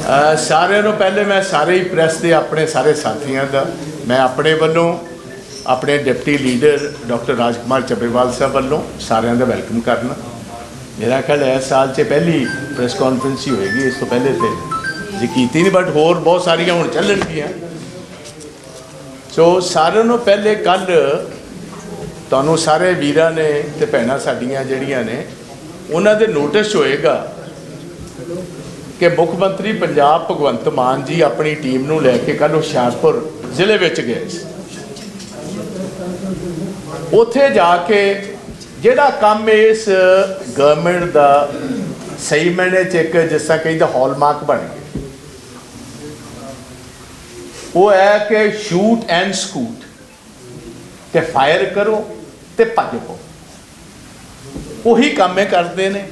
सारे नूं पहले मैं सारे ही प्रैस के अपने सारे साथियों का मैं अपने वालों अपने डिप्टी लीडर डॉक्टर राजकुमार चब्बेवाल साहब वालों सारिਆਂ का वैलकम करना। मेरा ख्याल इस साल से पहली प्रैस कॉन्फ्रेंस ही होएगी, इस तो पहले तो जी की नहीं, बट होर बहुत सारिया हुण चलणगियां। सो सारे नूं पहले कल तुहानूं सारे वीरां ने ते भैणां साडीआं जिहड़ियां ने उन्हां दे नोटिस होएगा कि मुख मंत्री पंजाब भगवंत मान जी अपनी टीम नूं लैके कल हुशियारपुर जिले विच गए। उत्थे जाके जिहड़ा काम इस गवर्नमेंट का सही मैने च एक जिस तरह कही हॉलमार्क बन गया, वो है कि शूट एंड स्कूट ते फायर करो ते भज पो, उही काम करते हैं।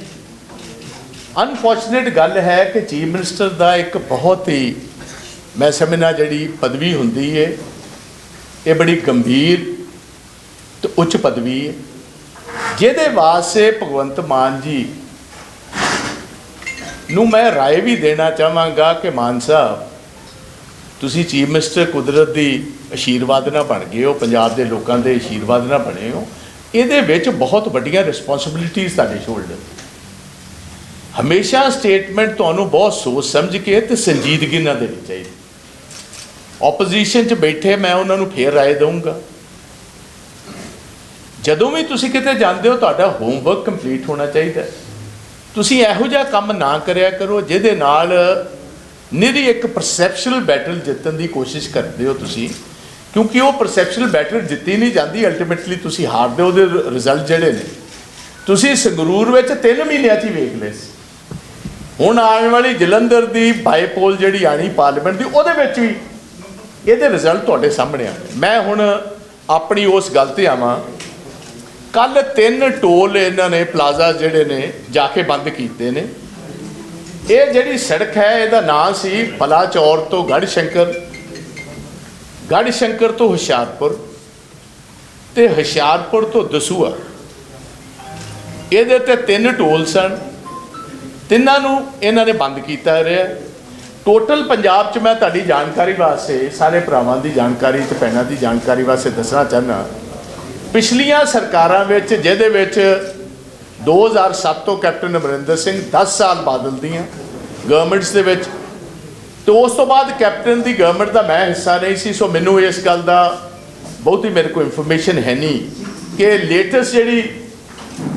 अनफॉर्चुनेट गल है कि चीफ मिनिस्टर का एक बहुत ही मैं समझना जी पदवी होंदी है, ये बड़ी गंभीर तो उच्च पदवी है, जिहदे वास्ते भगवंत मान जी नूं मैं राय भी देना चाहांगा कि मान साहब तुसी चीफ मिनिस्टर कुदरत की आशीर्वाद ना बन गए हो, पंजाब के लोगों के आशीर्वाद ना बने हो, ये बहुत वड्डियां रिस्पोंसिबिलिटीज़ तुहाडे शोल्डर। हमेशा स्टेटमेंट तुहानूं बहुत सोच समझ के तो संजीदगी ना देनी चाहिए। ओपोजिशन च बैठे मैं उन्होंने फिर राय दूँगा, जदों भी तुसी किते जांदे हो तुहाडा होमवर्क कंप्लीट होना चाहिए। तुसी इहो जिहा काम ना करिया करो जिहदे नाल निरी एक परसैप्शनल बैटल जितन की कोशिश करते हो तुसी, क्योंकि वो परसैप्शनल बैटल जित्ती नहीं जाती, अल्टीमेटली तुसी हारदे हो। उहदे रिजल्ट जिहड़े ने तुसी संगरूर विच 3 महीनों ही वेख लए। हुण आने वाली जलंधर की बाईपोल जिहड़ी आनी पार्लीमेंट की, उहदे विच भी इहदे रिजल्ट तुहाडे सामने आने। मैं हुण अपनी उस गल ते आवां, कल 3 टोल इन्हां ने प्लाजा जिहड़े ने जाके बंद कीते ने। ये जिहड़ी सड़क है इहदा नाम सी बलाचौर तो गढ़शंकर, गढ़शंकर तो हुशियारपुर ते हुशियारपुर तो दसूआ। इहदे ते 3 टोल सन, तिन्हां नूं इन्हां ने बंद किया रहा। टोटल पंजाब च मैं तुहाडी जानकारी वास्ते सारे भरावां दी जानकारी ते भैणां दी जानकारी वास्ते दसना चाहना, पिछलियां सरकारां विच जिहदे विच 2007 तो कैप्टन अमरिंदर सिंह 10 साल बादल दियां गवर्नमेंट्स दे विच, तो उस तो बाद कैप्टन की गवर्नमेंट का मैं हिस्सा नहीं सी, सो मैनूं इस गल का बहुत ही मेरे को इंफॉर्मेशन है नहीं कि लेटेस्ट जिहड़ी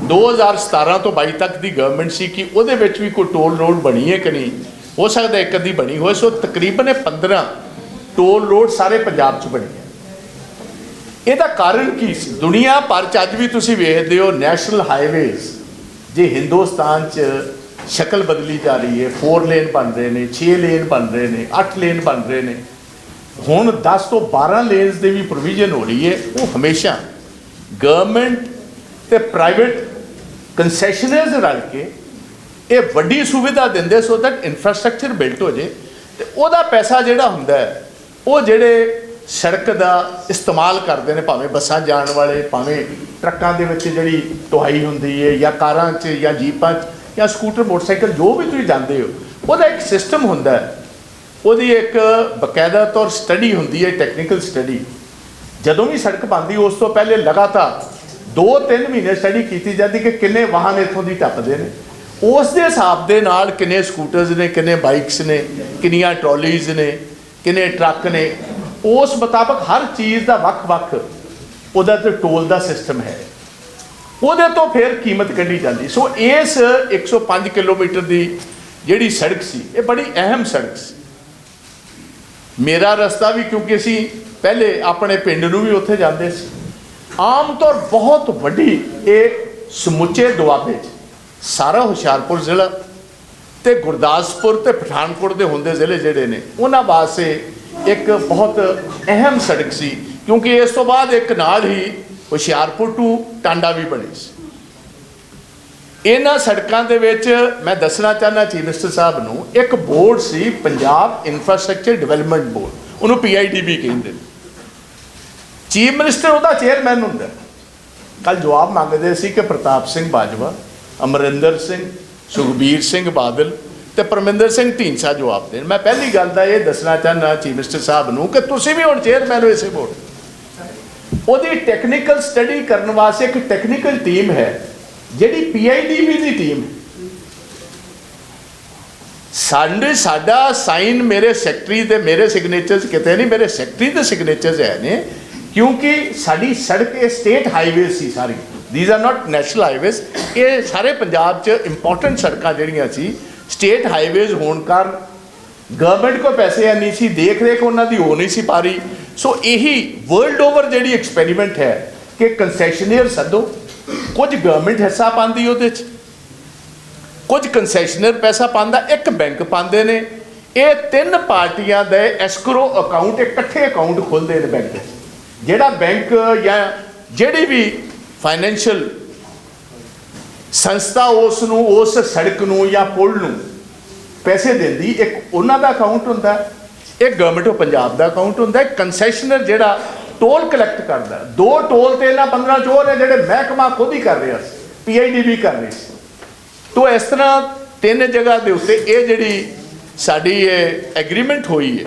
2017 तो 22 तक की गवर्नमेंट सी कि उहदे विच भी कोई टोल रोड बनी है कि नहीं, हो सकता एक अद्धी बनी होए। सो तकरीबन 15 टोल रोड सारे पंजाब च बनी है। ਇਹਦਾ कारण की सी? दुनिया भर च अज भी तुसीं वेखदे हो नैशनल हाईवेज़ जे हिंदुस्तान च शक्ल बदली जा रही है, 4 लेन बन रहे हैं, 6 लेन बन रहे हैं, 8 लेन बन रहे हैं, हुण 10 तो 12 लेन्स की भी प्रोविजन हो रही है। वो हमेशा गवर्नमेंट ते प्राइवेट कंसैशनर्स रल के ये वड्डी सुविधा देंदे सो दैट इंफ्रास्ट्रक्चर बिल्ट हो जाए, तो वह पैसा जिहड़ा हुंदा है वो जिहड़े सड़क का इस्तेमाल करते हैं, भावें बसां जाण वाले, भावें ट्रकों के विच जिहड़ी ढुआई हुंदी है या कारां च या जीपां च या स्कूटर मोटरसाइकिल जो भी तुसीं जांदे हो, वह एक सिस्टम हुंदा है, वहदी एक बकायदा तौर स्टडी हुंदी है, टैक्नीकल स्टडी। जदों भी सड़क बनदी उस तो पहले लगातार 2-3 महीने स्टडी की जाती कि किन्ने वाहन इत्थों दी टप्पदे ने, उस दे हिसाब दे नाल किन्ने स्कूटर्स ने, किन्ने बाइक्स ने, किन्नियां ट्रॉलीज़ ने, किन्ने ट्रक ने, उस मुताबिक हर चीज़ का वक्-वक् उहदा ते टोल का सिस्टम है, उहदे तो फिर कीमत कढ़ी जाती। सो इस 105 किलोमीटर की जिहड़ी सड़क सी ये बड़ी अहम सड़क सी। मेरा रस्ता भी क्योंकि असी पहले अपने पिंड नूं भी उत्थे जांदे सी, आम तौर बहुत वड्डी ये समुचे दुआबे सारा हुशियारपुर जिला ते गुरदासपुर ते पठानकोट दे हुंदे जिले जिहड़े ने उन्हां वास्ते एक बहुत अहम सड़क सी, क्योंकि इस तो बाद एक नाल ही हुशियारपुर टू टांडा भी बनी सी। इन्हां सड़कों के विच मैं दसना चाहना चीफ मिनिस्टर साहब नूं एक बोर्ड सी पंजाब इंफ्रास्ट्रक्चर डिवेलपमेंट बोर्ड, उन्होंने PIDB कहते हैं। चीफ मिनिस्टर उहदा चेयरमैन हुंदा। कल जवाब मंगते सी कि प्रताप सिंह बाजवा, अमरिंदर सिंह, सुखबीर सिंह बादल तो परमिंदर सिंह ढींडसा जवाब देन। मैं पहली गल दा ये दसना चाहना चीफ मिनिस्टर साहब नूं कि तुसीं भी हुण चेयरमैन हो इसे बोर्ड, उहदी टैक्नीकल स्टडी करने वास्ते एक टैक्नीकल टीम है जिहड़ी PIDB की टीम है। साडा साइन मेरे सैकटरी दे मेरे सिग्नेचर्स किते नहीं, मेरे सैकटरी दे सिग्नेचर्स है ने, क्योंकि साडी सड़क ये स्टेट हाईवेज सी सारी, these are not national highways, ये सारे पंजाब च इंपॉर्टेंट सड़कां जिहड़ियां सी स्टेट हाईवेज होने कारण गवर्नमेंट को पैसे है नहीं सी, देख रेख उन्होंने हो नहीं सी पा रही। सो यही वर्ल्ड ओवर जी एक्सपेरीमेंट है कि कंसैशनर सदो, कुछ गवर्नमेंट हिस्सा पाती वो, कुछ कंसैशनर पैसा पाता, एक बैंक पाते हैं, ये तीन पार्टियां दे एस्क्रो अकाउंट इकट्ठे अकाउंट खोलते हैं बैंक, जिहड़ा बैंक या जिहड़ी भी फाइनैंशियल संस्था उस सड़क नूं या पुल नूं पैसे देंदी, एक उन्हां दा अकाउंट हुंदा, एक गवर्नमेंट ऑफ पंजाब दा अकाउंट हुंदा, एक कंसैशनर जिहड़ा टोल कलैक्ट करदा। दो टोल ते इन्हां 15 चोर है जिहड़े महकमा खुद ही कर रहा, PIDB कर रही सी। तो इस तरह तीन जगह के उत्ते ये जिहड़ी साडी एग्रीमेंट हुई है,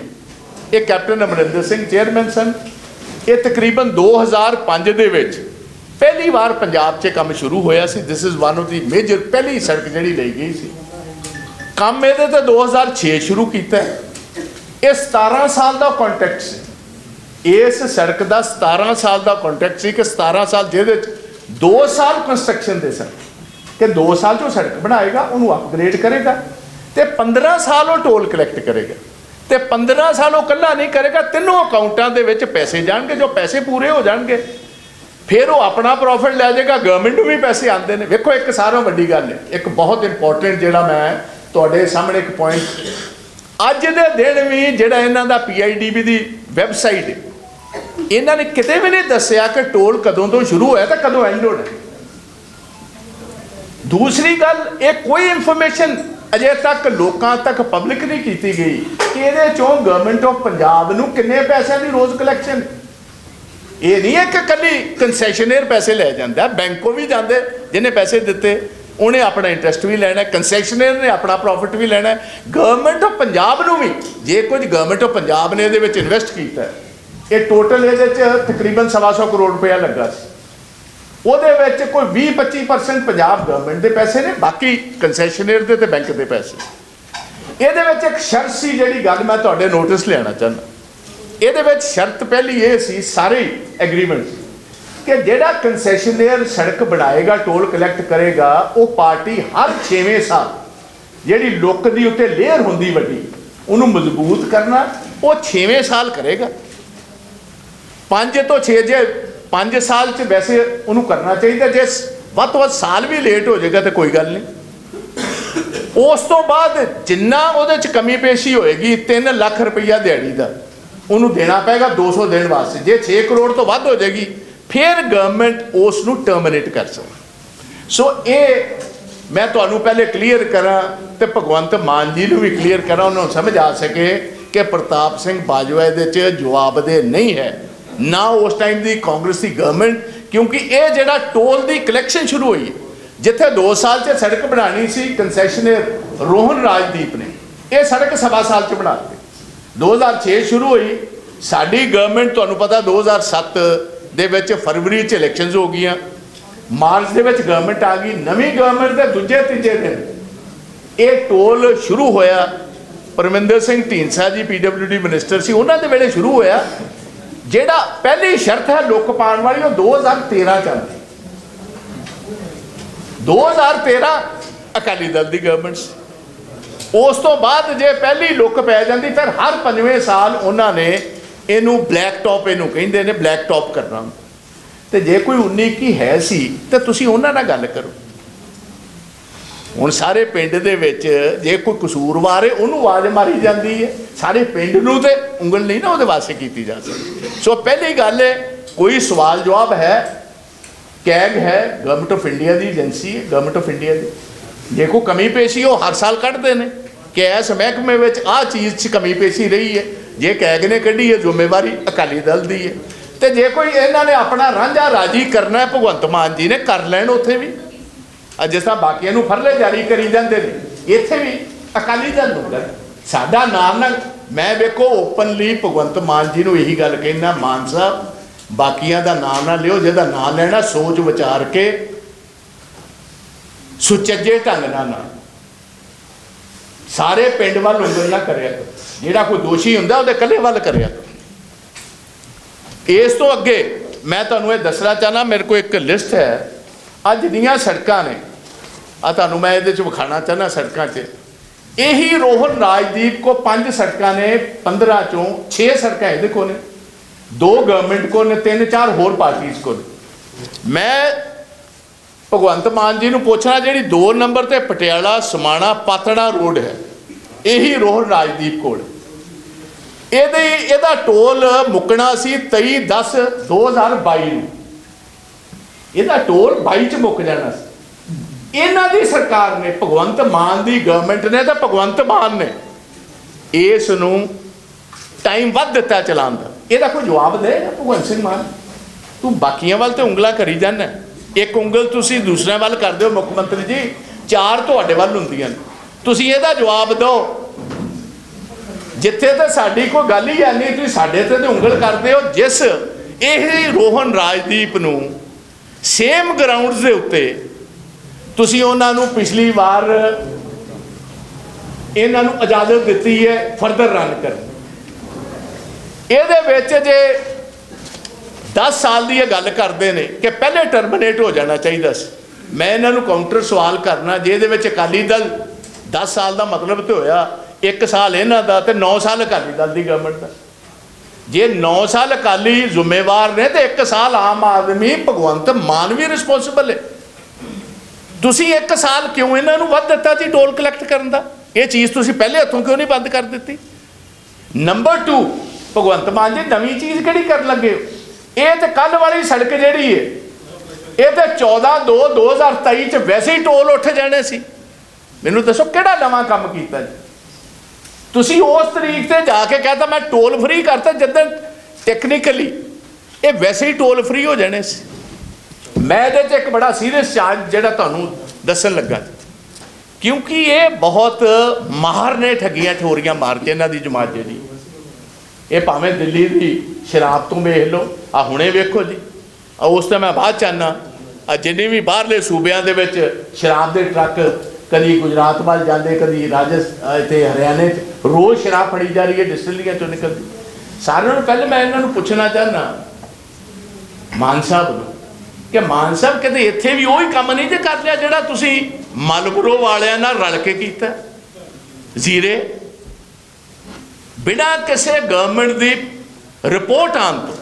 ये कैप्टन अमरिंदर सिंह चेयरमैन सन, ये तकरीबन 2005 दे विच पहली बार पंजाब च काम शुरू होया सी। This is one of the major पहली सड़क जिहड़ी ली गई सी। काम ये तो 2006 शुरू किया, ये 17 साल का कॉन्ट्रैक्ट से, इस सड़क का 17 साल का कॉन्ट्रैक्ट से कि 17 साल जिहदे 2 साल कंस्ट्रक्शन दे सन कि 2 साल जो सड़क बनाएगा उन्होंने अपग्रेड करेगा, तो 15 साल वो टोल कलैक्ट करेगा, तो 15 साल वो कल्ला नहीं करेगा, तीनों अकाउंटां दे विच पैसे जाएंगे, जो पैसे पूरे हो जाएंगे फिर वो अपना प्रॉफिट लै जाएगा, गवर्नमेंट नूं भी पैसे आते हैं। वेखो एक सारों वड्डी गल है, एक बहुत इंपॉर्टेंट जिहड़ा मैं तुहाडे सामने एक पॉइंट अज दे दिन भी जिहड़ा इन्हां दा PIDB दी वैबसाइट है, इन्हां ने किते भी नहीं दस्सिया कि टोल कदों तो शुरू होया तो कदों एंड होना। दूसरी गल, ये कोई इंफॉर्मेशन अजे तक लोगों तक पब्लिक नहीं की गई कि ये गवर्नमेंट ऑफ पंजाब नूं किन्ने पैसों की रोज़ कलैक्शन। ये नहीं है कि कली कंसैशनर पैसे लै जाता, बैंक को भी जाते, जिन्हें पैसे दिते उन्हें अपना इंटरस्ट भी लेना, कंसैशनर ने अपना प्रॉफिट भी लेना, गवर्नमेंट ऑफ पंजाब नूं भी जे कुछ गवर्नमेंट ऑफ पंजाब ने ये इन्वेस्ट किया, ये टोटल ये तकरीबन 125 करोड़ रुपया लगा सी, ਉਹਦੇ ਵਿੱਚ कोई 20-25% पंजाब गवर्नमेंट के पैसे ने, बाकी कंसैशनर के बैंक के पैसे। ये एक शर्त सी जिहड़ी गल मैं तुहाडे नोटिस लियाना चाहना, ये शर्त पहली ये सी सारे एग्रीमेंट कि जिहड़ा कंसैशनर सड़क बनाएगा टोल कलैक्ट करेगा, वो पार्टी हर 6वें साल जिहड़ी लुक दी उत्ते लेयर हुंदी वड्डी उन्होंने मजबूत करना, वो 6वें साल करेगा। 5 तो 6 जे 5 साल च वैसे उन्होंने करना चाहिए, जे वध तो वध साल भी लेट हो जाएगा तो कोई गल नहीं। उस तो बाद जिन्ना उहदे च कमी पेशी होएगी 3 लाख रुपया दिहाड़ी का उन्होंने देना पेगा 200 दिन वास्ते, जे 6 करोड़ तो वध हो जाएगी फिर गवर्नमेंट उसनूं टर्मिनेट कर सकती। सो ये मैं तुहानूं पहले क्लीयर करा तो भगवंत मान जी नूं भी क्लीयर करा, उन्होंने समझ आ सके कि प्रताप सिंह बाजवा इहदे च जवाबदेह नहीं है, ना उस टाइम की कांग्रेस की गवर्नमेंट, क्योंकि ये जिहड़ा टोल की कलैक्शन शुरू हुई है, जिथे 2 साल से सड़क बनानी सी कंसैशनर रोहन राजदीप ने, यह सड़क 1.25 साल च बना दी। 2006 शुरू हुई, साडी गवर्नमेंट तुहानूं पता 2007 दे विच फरवरी च इलैक्शनस हो गई, मार्च दे विच गवर्नमेंट आ गई, नवीं गवर्नमेंट के दूजे तीजे दिन ये टोल शुरू होया। परमिंदर सिंह ढींडसा जी PWD मिनिस्टर सी, उन्हां दे वेले शुरू होया। जिहड़ा पहली शर्त है लुक पाने वाली, वो 2013 चलती, 2013 अकाली दल की गवर्नमेंट सी। उस तो बाद जे पहली लुक पै जाती फिर हर 5वें साल उन्होंने इनू ब्लैक टॉप, इनू कहिंदे ने ब्लैक टॉप करना। तो जे कोई 19-21 है सी तो तुसीं उन्हां नाल गल करो। हुण सारे पिंड दे विच जे कोई कसूरवार है उन्होंने आवाज़ मारी जाती है, सारे पिंड नूं ते उंगल नहीं ना उहदे वास्ते कीती जा सकती। सो पहली गल है कोई सवाल जवाब है, कैग है गवर्नमेंट ऑफ इंडिया की एजेंसी है, गवर्नमेंट ऑफ इंडिया की जे कोई कमी पेशी वो हर साल कढ़ते हैं कि इस महकमे में आ चीज़ च कमी पेशी रही है, जे कैग ने कढ़ी है जिम्मेवारी अकाली दल की है। तो जे कोई इन्होंने अपना रांझा राजी करना है भगवंत मान जी ने कर लैन, उत्थे भी जिस तरह बाकियों फरले जारी करी जाते हैं, इत्थे भी ਅਕਾਲੀ ਦਲ ਨੂੰ ਕਰ ਸਾਡਾ ਨਾਮ ਨਾ। ਮੈਂ ਵੇਖੋ ਓਪਨਲੀ ਭਗਵੰਤ ਮਾਨ ਜੀ ਨੂੰ ਇਹੀ ਗੱਲ ਕਹਿੰਦਾ, ਮਾਨ ਸਾਹਿਬ ਬਾਕੀਆਂ ਦਾ ਨਾਮ ਨਾ ਲਿਓ, ਜਿਹਦਾ ਨਾਮ ਲੈਣਾ ਸੋਚ ਵਿਚਾਰ ਕੇ ਸੁਚੱਜੇ ਢੰਗ ਨਾਲ ਸਾਰੇ ਪਿੰਡ ਵੱਲ ਉਂਗਲ ਨਾ ਕਰਿਆ। ਜਿਹੜਾ ਕੋਈ ਦੋਸ਼ੀ ਹੁੰਦਾ ਉਹਦੇ ਇਕੱਲੇ ਵੱਲ ਕਰਿਆ। ਇਸ ਤੋਂ ਅੱਗੇ ਮੈਂ ਤੁਹਾਨੂੰ ਇਹ ਦੱਸਣਾ ਚਾਹੁੰਦਾ, ਮੇਰੇ ਕੋਲ ਇੱਕ ਲਿਸਟ ਹੈ ਅੱਜ ਦੀਆਂ ਸੜਕਾਂ ਨੇ, ਆ ਤੁਹਾਨੂੰ ਮੈਂ ਇਹਦੇ 'ਚ ਵਿਖਾਉਣਾ ਚਾਹੁੰਦਾ। ਸੜਕਾਂ 'ਚ ਇਹੀ ਰੋਹਨ ਰਾਜਦੀਪ ਕੋ 5 ਸੜਕਾਂ ਨੇ, 15 ਚੋਂ 6 ਸੜਕਾਂ ਇਹਦੇ ਕੋਲ ਨੇ, 2 ਗਵਰਨਮੈਂਟ ਕੋਲ ਨੇ, 3-4 ਹੋਰ ਪਾਰਟੀਆਂ ਕੋਲ ਨੇ। ਮੈਂ ਭਗਵੰਤ ਮਾਨ ਜੀ ਨੂੰ ਪੁੱਛਣਾ, ਜਿਹੜੀ 2 ਨੰਬਰ ਤੇ ਪਟਿਆਲਾ ਸਮਾਣਾ ਪਾਤੜਾ ਰੋਡ ਹੈ, ਇਹੀ ਰੋਹਨ ਰਾਜਦੀਪ ਕੋਲ, ਇਹਦਾ ਟੋਲ ਮੁੱਕਣਾ ਸੀ 23/10/2022 ਨੂੰ। ਇਹਦਾ ਟੋਲ 22 ਚ ਮੁੱਕ ਜਾਣਾ ਸੀ। ਇਹਨਾਂ ਦੀ ਸਰਕਾਰ ਨੇ, ਭਗਵੰਤ ਮਾਨ ਦੀ ਗਵਰਨਮੈਂਟ ਨੇ ਤਾਂ ਭਗਵੰਤ ਮਾਨ ਨੇ ਇਸ ਨੂੰ ਟਾਈਮ ਵੱਧ ਦਿੱਤਾ ਚਲਾਉਣ ਦਾ। ਇਹਦਾ ਕੋਈ ਜਵਾਬ ਦੇ ਭਗਵੰਤ ਸਿੰਘ ਮਾਨ? ਤੂੰ ਬਾਕੀਆਂ ਵੱਲ ਤੇ ਉਂਗਲਾਂ ਕਰੀ ਜਾਂਦਾ, ਇੱਕ ਉਂਗਲ ਤੁਸੀਂ ਦੂਸਰਿਆਂ ਵੱਲ ਕਰਦੇ ਹੋ। ਮੁੱਖ ਮੰਤਰੀ ਜੀ 4 ਤੁਹਾਡੇ ਵੱਲ ਹੁੰਦੀਆਂ ਨੇ, ਤੁਸੀਂ ਇਹਦਾ ਜਵਾਬ ਦਿਓ। ਜਿੱਥੇ ਤਾਂ ਸਾਡੀ ਕੋਈ ਗੱਲ ਹੀ ਹੈ ਨਹੀਂ, ਤੁਸੀਂ ਸਾਡੇ ਤੇ ਉਂਗਲ ਕਰਦੇ ਹੋ। ਜਿਸ ਇਹ ਰੋਹਨ ਰਾਜਦੀਪ ਨੂੰ ਸੇਮ ਗਰਾਊਂਡਸ ਦੇ ਉੱਤੇ ਤੁਸੀਂ ਉਹਨਾਂ ਨੂੰ ਪਿਛਲੀ ਵਾਰ ਇਹਨਾਂ ਨੂੰ ਇਜਾਜ਼ਤ ਦਿੱਤੀ ਹੈ ਫਰਦਰ ਰਨ ਕਰਨ। ਇਹਦੇ ਵਿੱਚ ਜੇ 10 ਸਾਲ ਦੀ ਇਹ ਗੱਲ ਕਰਦੇ ਨੇ ਕਿ ਪਹਿਲੇ ਟਰਮੀਨੇਟ ਹੋ ਜਾਣਾ ਚਾਹੀਦਾ ਸੀ, ਮੈਂ ਇਹਨਾਂ ਨੂੰ ਕਾਊਂਟਰ ਸਵਾਲ ਕਰਨਾ, ਜੇ ਇਹਦੇ ਵਿੱਚ ਅਕਾਲੀ ਦਲ 10 ਸਾਲ ਦਾ ਮਤਲਬ ਤੇ ਹੋਇਆ 1 ਸਾਲ ਇਹਨਾਂ ਦਾ ਤੇ 9 ਸਾਲ ਅਕਾਲੀ ਦਲ ਦੀ ਗਵਰਨਮੈਂਟ ਦਾ। ਜੇ 9 ਸਾਲ ਅਕਾਲੀ ਜ਼ਿੰਮੇਵਾਰ ਨੇ ਤੇ 1 ਸਾਲ ਆਮ ਆਦਮੀ ਭਗਵੰਤ ਮਾਨ ਵੀ ਰਿਸਪੌਂਸਿਬਲ ਹੈ। ਤੁਸੀਂ 1 ਸਾਲ ਕਿਉਂ ਇਹਨਾਂ ਨੂੰ ਵੱਧ ਦਿੱਤਾ ਜੀ ਟੋਲ ਕਲੈਕਟ ਕਰਨ ਦਾ? ਇਹ ਚੀਜ਼ ਤੁਸੀਂ ਪਹਿਲੇ ਹੱਥੋਂ ਕਿਉਂ ਨਹੀਂ ਬੰਦ ਕਰ ਦਿੱਤੀ? ਨੰਬਰ 2, ਭਗਵੰਤ ਮਾਨ ਜੀ ਨਵੀਂ ਚੀਜ਼ ਕਿਹੜੀ ਕਰਨ ਲੱਗੇ ਹੋ? ਇਹ ਤੇ ਕੱਲ ਵਾਲੀ ਸੜਕ ਜਿਹੜੀ ਹੈ, ਇਹ ਤੇ 14/2/2023 ਚ ਵੈਸੇ ਹੀ ਟੋਲ ਉੱਠ ਜਾਣੇ ਸੀ। ਮੈਨੂੰ ਦੱਸੋ ਕਿਹੜਾ ਨਵਾਂ ਕੰਮ ਕੀਤਾ ਜੀ ਤੁਸੀਂ? ਉਸ ਤਰੀਕ ਤੇ ਜਾ ਕੇ ਕਹਿੰਦਾ ਮੈਂ ਟੋਲ ਫ੍ਰੀ ਕਰਤਾ, ਜਦੋਂ ਟੈਕਨੀਕਲੀ ਇਹ ਵੈਸੇ ਹੀ ਟੋਲ ਫ੍ਰੀ ਹੋ ਜਾਣੇ ਸੀ। ਮੈਂ ਇਹਦੇ 'ਚ ਇੱਕ ਬੜਾ ਸੀਰੀਅਸ ਚਾਰਜ ਜਿਹੜਾ ਤੁਹਾਨੂੰ ਦੱਸਣ ਲੱਗਾ, ਕਿਉਂਕਿ ਇਹ ਬਹੁਤ ਮਾਹਰ ਨੇ ਠੱਗੀਆਂ ਠੋਰੀਆਂ ਮਾਰ ਕੇ ਇਹਨਾਂ ਦੀ ਜਮਾਤ ਜਿਹੜੀ, ਇਹ ਭਾਵੇਂ ਦਿੱਲੀ ਦੀ ਸ਼ਰਾਬ ਤੋਂ ਵੇਖ ਲਓ, ਆ ਹੁਣੇ ਵੇਖੋ ਜੀ, ਉਸ ਤੋਂ ਮੈਂ ਬਾਅਦ ਚਾਹਨਾ ਜਿੰਨੇ ਵੀ ਬਾਹਰਲੇ ਸੂਬਿਆਂ ਦੇ ਵਿੱਚ ਸ਼ਰਾਬ ਦੇ ਟਰੱਕ ਕਦੀ ਗੁਜਰਾਤ ਵੱਲ ਜਾਂਦੇ, ਕਦੀ ਇੱਥੇ ਹਰਿਆਣੇ 'ਚ ਰੋਜ਼ ਸ਼ਰਾਬ ਫੜੀ ਜਾ ਰਹੀ ਹੈ, ਡਿਸਟਿਲਰੀਆਂ 'ਚੋਂ ਨਿਕਲਦੀ। ਸਾਰਿਆਂ ਨੂੰ ਪਹਿਲੇ ਮੈਂ ਇਹਨਾਂ ਨੂੰ ਪੁੱਛਣਾ ਚਾਹੁੰਦਾ ਮਾਨ ਸਾਹਿਬ ਨੂੰ ਕਿ ਮਾਨ ਸਾਹਿਬ ਕਿਤੇ ਇੱਥੇ ਵੀ ਉਹੀ ਕੰਮ ਨਹੀਂ ਜੇ ਕਰ ਲਿਆ ਜਿਹੜਾ ਤੁਸੀਂ ਮਲਬਰੋ ਵਾਲਿਆਂ ਨਾਲ ਰਲ ਕੇ ਕੀਤਾ? ਜ਼ੀਰੇ ਬਿਨਾਂ ਕਿਸੇ ਗਵਰਨਮੈਂਟ ਦੀ ਰਿਪੋਰਟ ਆਉਣ ਤੋਂ,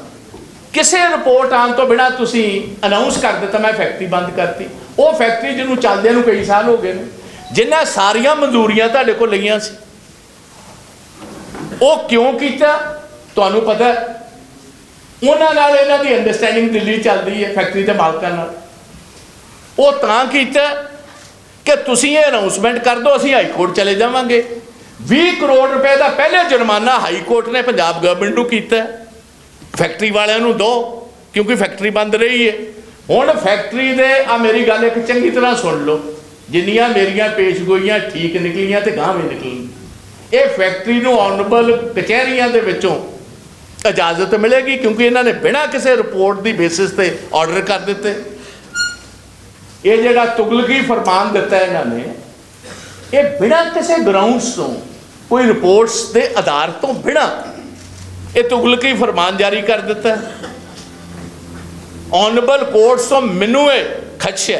ਕਿਸੇ ਰਿਪੋਰਟ ਆਉਣ ਤੋਂ ਬਿਨਾਂ ਤੁਸੀਂ ਅਨਾਊਂਸ ਕਰ ਦਿੱਤਾ ਮੈਂ ਫੈਕਟਰੀ ਬੰਦ ਕਰਤੀ। ਉਹ ਫੈਕਟਰੀ ਜਿਹਨੂੰ ਚੱਲਦਿਆਂ ਨੂੰ ਕਈ ਸਾਲ ਹੋ ਗਏ ਨੇ, ਜਿਨ੍ਹਾਂ ਸਾਰੀਆਂ ਮਨਜ਼ੂਰੀਆਂ ਤੁਹਾਡੇ ਕੋਲ ਲਈਆਂ ਸੀ, ਉਹ ਕਿਉਂ ਕੀਤਾ? ਤੁਹਾਨੂੰ ਪਤਾ ਉਹਨਾਂ ਨਾਲ ਇਹਨਾਂ ਦੀ ਅੰਡਰਸਟੈਂਡਿੰਗ ਦਿੱਲੀ ਚੱਲਦੀ ਹੈ ਫੈਕਟਰੀ ਦੇ ਮਾਲਕਾਂ ਨਾਲ। ਉਹ ਤਾਂ ਕੀਤਾ ਕਿ ਤੁਸੀਂ ਇਹ ਅਨਾਊਂਸਮੈਂਟ ਕਰ ਦਿਓ ਅਸੀਂ ਹਾਈ ਕੋਰਟ ਚਲੇ ਜਾਵਾਂਗੇ। 20 ਕਰੋੜ ਰੁਪਏ ਦਾ ਪਹਿਲੇ ਜੁਰਮਾਨਾ ਹਾਈ ਕੋਰਟ ਨੇ ਪੰਜਾਬ ਗਵਰਨਮੈਂਟ ਨੂੰ ਕੀਤਾ, ਫੈਕਟਰੀ ਵਾਲਿਆਂ ਨੂੰ ਦੋ, ਕਿਉਂਕਿ ਫੈਕਟਰੀ ਬੰਦ ਰਹੀ ਹੈ। ਹੁਣ ਫੈਕਟਰੀ ਦੇ ਆ ਮੇਰੀ ਗੱਲ ਇੱਕ ਚੰਗੀ ਤਰ੍ਹਾਂ ਸੁਣ ਲਓ, ਜਿੰਨੀਆਂ ਮੇਰੀਆਂ ਪੇਸ਼ਗੋਈਆਂ ਠੀਕ ਨਿਕਲੀਆਂ ਤੇ ਗਾਂਹ ਵੀ ਨਿਕਲੀਆਂ। ਇਹ ਫੈਕਟਰੀ ਨੂੰ ਆਨਰੇਬਲ ਕਚਹਿਰੀਆਂ ਦੇ ਵਿੱਚੋਂ ਇਜਾਜ਼ਤ ਮਿਲੇਗੀ, ਕਿਉਂਕਿ ਇਹਨਾਂ ਨੇ ਬਿਨਾਂ ਕਿਸੇ ਰਿਪੋਰਟ ਦੀ ਬੇਸਿਸ ਤੇ ਆਰਡਰ ਕਰ ਦਿੱਤੇ। ਇਹ ਜਿਹੜਾ ਤੁਗਲਕੀ ਫਰਮਾਨ ਦਿੱਤਾ ਇਹਨਾਂ ਨੇ, ਇਹ ਬਿਨਾਂ ਕਿਸੇ ਗਰਾਊਂਡਸ ਤੋਂ, ਕੋਈ ਰਿਪੋਰਟਸ ਦੇ ਆਧਾਰ ਤੋਂ ਬਿਨਾਂ ਇਹ ਤੁਗਲਕੀ ਫਰਮਾਨ ਜਾਰੀ ਕਰ ਦਿੱਤਾ। ਆਨਰੇਬਲ ਕੋਰਟਸ ਤੋਂ ਮੈਨੂੰ ਇਹ ਖਦਸ਼ਾ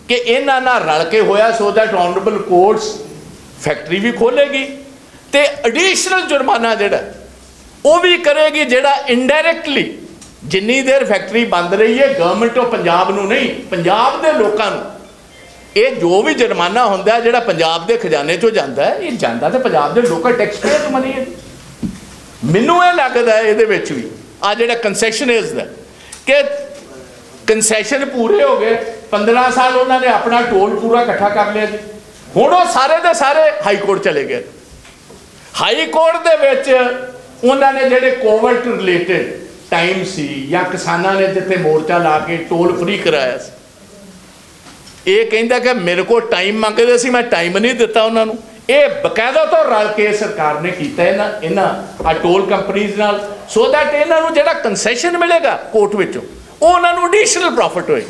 ਕਿ ਇਹਨਾਂ ਨਾਲ ਰਲ ਕੇ ਹੋਇਆ, so that honourable courts factory ਵੀ ਖੋਲੇਗੀ ਤੇ ਐਡੀਸ਼ਨਲ ਜੁਰਮਾਨਾ ਜਿਹੜਾ ਉਹ ਵੀ ਕਰੇਗੀ, ਜਿਹੜਾ ਇਨਡਾਇਰੈਕਟਲੀ ਜਿੰਨੀ ਦੇਰ ਫੈਕਟਰੀ ਬੰਦ ਰਹੀ ਹੈ ਗਵਰਨਮੈਂਟ ਆਫ ਪੰਜਾਬ ਨੂੰ ਨਹੀਂ, ਪੰਜਾਬ ਦੇ ਲੋਕਾਂ ਨੂੰ ਇਹ ਜੋ ਵੀ ਜੁਰਮਾਨਾ ਹੁੰਦਾ ਜਿਹੜਾ ਪੰਜਾਬ ਦੇ ਖਜ਼ਾਨੇ 'ਚੋਂ ਜਾਂਦਾ ਹੈ, ਇਹ ਜਾਂਦਾ ਤੇ ਪੰਜਾਬ ਦੇ ਲੋਕਲ ਟੈਕਸ ਪੇਅਰ ਮਨੀ ਹੈ। ਮੈਨੂੰ ਇਹ ਲੱਗਦਾ ਹੈ ਇਹਦੇ ਵਿੱਚ ਵੀ ਆ ਜਿਹੜਾ ਕੰਸੈਸ਼ਨਰਜ਼ ਦਾ, ਕਿ ਕੰਸੈਸ਼ਨ ਪੂਰੇ ਹੋ ਗਏ, 15 ਸਾਲ ਉਹਨਾਂ ਨੇ ਆਪਣਾ ਟੋਲ ਪੂਰਾ ਇਕੱਠਾ ਕਰ ਲਿਆ ਜੀ। ਹੁਣ ਉਹ ਸਾਰੇ ਦੇ ਸਾਰੇ ਹਾਈ ਕੋਰਟ ਚਲੇ ਗਏ। ਹਾਈ ਕੋਰਟ ਦੇ ਵਿੱਚ ਉਹਨਾਂ ਨੇ ਜਿਹੜੇ ਕੋਵਿਡ ਰਿਲੇਟਡ ਟਾਈਮ ਸੀ ਜਾਂ ਕਿਸਾਨਾਂ ਨੇ ਜਿੱਥੇ ਮੋਰਚਾ ਲਾ ਕੇ ਟੋਲ ਫ੍ਰੀ ਕਰਾਇਆ ਸੀ, ਇਹ ਕਹਿੰਦਾ ਕਿ ਮੇਰੇ ਕੋਲ ਟਾਈਮ ਮੰਗਦੇ ਸੀ, ਮੈਂ ਟਾਈਮ ਨਹੀਂ ਦਿੱਤਾ ਉਹਨਾਂ ਨੂੰ। ਇਹ ਬਕਾਇਦਾ ਤੌਰ ਰਲ ਕੇ ਸਰਕਾਰ ਨੇ ਕੀਤਾ ਇਹਨਾਂ ਆ ਟੋਲ ਕੰਪਨੀਜ਼ ਨਾਲ, ਸੋ ਦੈਟ ਇਹਨਾਂ ਨੂੰ ਜਿਹੜਾ ਕੰਸੈਸ਼ਨ ਮਿਲੇਗਾ ਕੋਰਟ ਵਿੱਚੋਂ ਉਹ ਉਹਨਾਂ ਨੂੰ ਐਡੀਸ਼ਨਲ ਪ੍ਰੋਫਿਟ ਹੋਏ।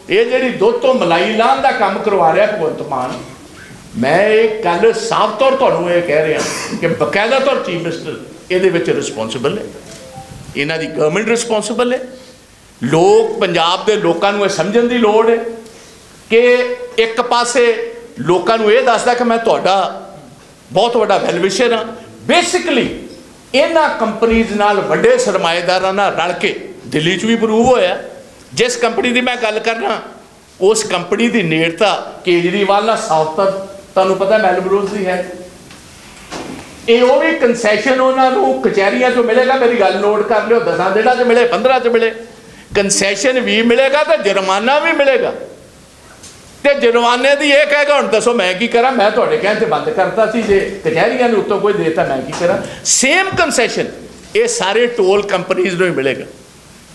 ਇਹ ਜਿਹੜੀ ਦੁੱਧ ਤੋਂ ਮਲਾਈ ਲਾਹਣ ਦਾ ਕੰਮ ਕਰਵਾ ਰਿਹਾ ਭਗਵੰਤ ਮਾਨ, ਮੈਂ ਇਹ ਗੱਲ ਸਾਫ਼ ਤੌਰ ਤੁਹਾਨੂੰ ਇਹ ਕਹਿ ਰਿਹਾ ਕਿ ਬਕਾਇਦਾ ਤੌਰ ਚੀਫ ਮਿਨਿਸਟਰ ਇਹਦੇ ਵਿੱਚ ਰਿਸਪੌਂਸਿਬਲ ਹੈ, ਇਹਨਾਂ ਦੀ ਗਵਰਨਮੈਂਟ ਰਿਸਪੌਂਸਿਬਲ ਹੈ। ਲੋਕ, ਪੰਜਾਬ ਦੇ ਲੋਕਾਂ ਨੂੰ ਇਹ ਸਮਝਣ ਦੀ ਲੋੜ ਹੈ ਕਿ ਇੱਕ ਪਾਸੇ ਲੋਕਾਂ ਨੂੰ ਇਹ ਦੱਸਦਾ ਕਿ ਮੈਂ ਤੁਹਾਡਾ ਬਹੁਤ ਵੱਡਾ ਵੈਲਵਿਸ਼ਰ ਹਾਂ, ਬੇਸਿਕਲੀ ਇਹਨਾਂ ਕੰਪਨੀਜ਼ ਨਾਲ, ਵੱਡੇ ਸਰਮਾਏਦਾਰਾਂ ਨਾਲ ਰਲ ਕੇ, ਦਿੱਲੀ 'ਚ ਵੀ ਪ੍ਰੂਵ ਹੋਇਆ, ਜਿਸ ਕੰਪਨੀ ਦੀ ਮੈਂ ਗੱਲ ਕਰਨਾ ਉਸ ਕੰਪਨੀ ਦੀ ਨੇੜਤਾ ਕੇਜਰੀਵਾਲ ਨਾਲ ਸਾਊਥ ਤੁਹਾਨੂੰ ਪਤਾ ਮੈਲਬਰੋਜ਼ ਦੀ ਹੈ। ਇਹ ਉਹ ਵੀ ਕੰਸੈਸ਼ਨ ਉਹਨਾਂ ਨੂੰ ਕਚਹਿਰੀਆਂ 'ਚੋਂ ਮਿਲੇਗਾ, ਮੇਰੀ ਗੱਲ ਨੋਟ ਕਰ ਲਿਓ, 10 ਦਿਨਾਂ 'ਚ ਮਿਲੇ, 15 'ਚ ਮਿਲੇ, ਕੰਸੈਸ਼ਨ ਵੀ ਮਿਲੇਗਾ ਤੇ ਜੁਰਮਾਨਾ ਵੀ ਮਿਲੇਗਾ। ਤੇ ਜੁਰਮਾਨੇ ਦੀ ਇਹ ਕਹੇਗਾ ਹੁਣ ਦੱਸੋ ਮੈਂ ਕੀ ਕਰਾਂ, ਮੈਂ ਤੁਹਾਡੇ ਕਹਿਣ ਤੇ ਬੰਦ ਕਰਤਾ ਸੀ, ਜੇ ਕਚਹਿਰੀਆਂ ਨੂੰ ਉੱਤੋਂ ਕੋਈ ਦੇਤਾ ਮੈਂ ਕੀ ਕਰਾਂ। ਸੇਮ ਕੰਸੈਸ਼ਨ ਇਹ ਸਾਰੇ ਟੋਲ ਕੰਪਨੀਜ਼ ਨੂੰ ਹੀ ਮਿਲੇਗਾ।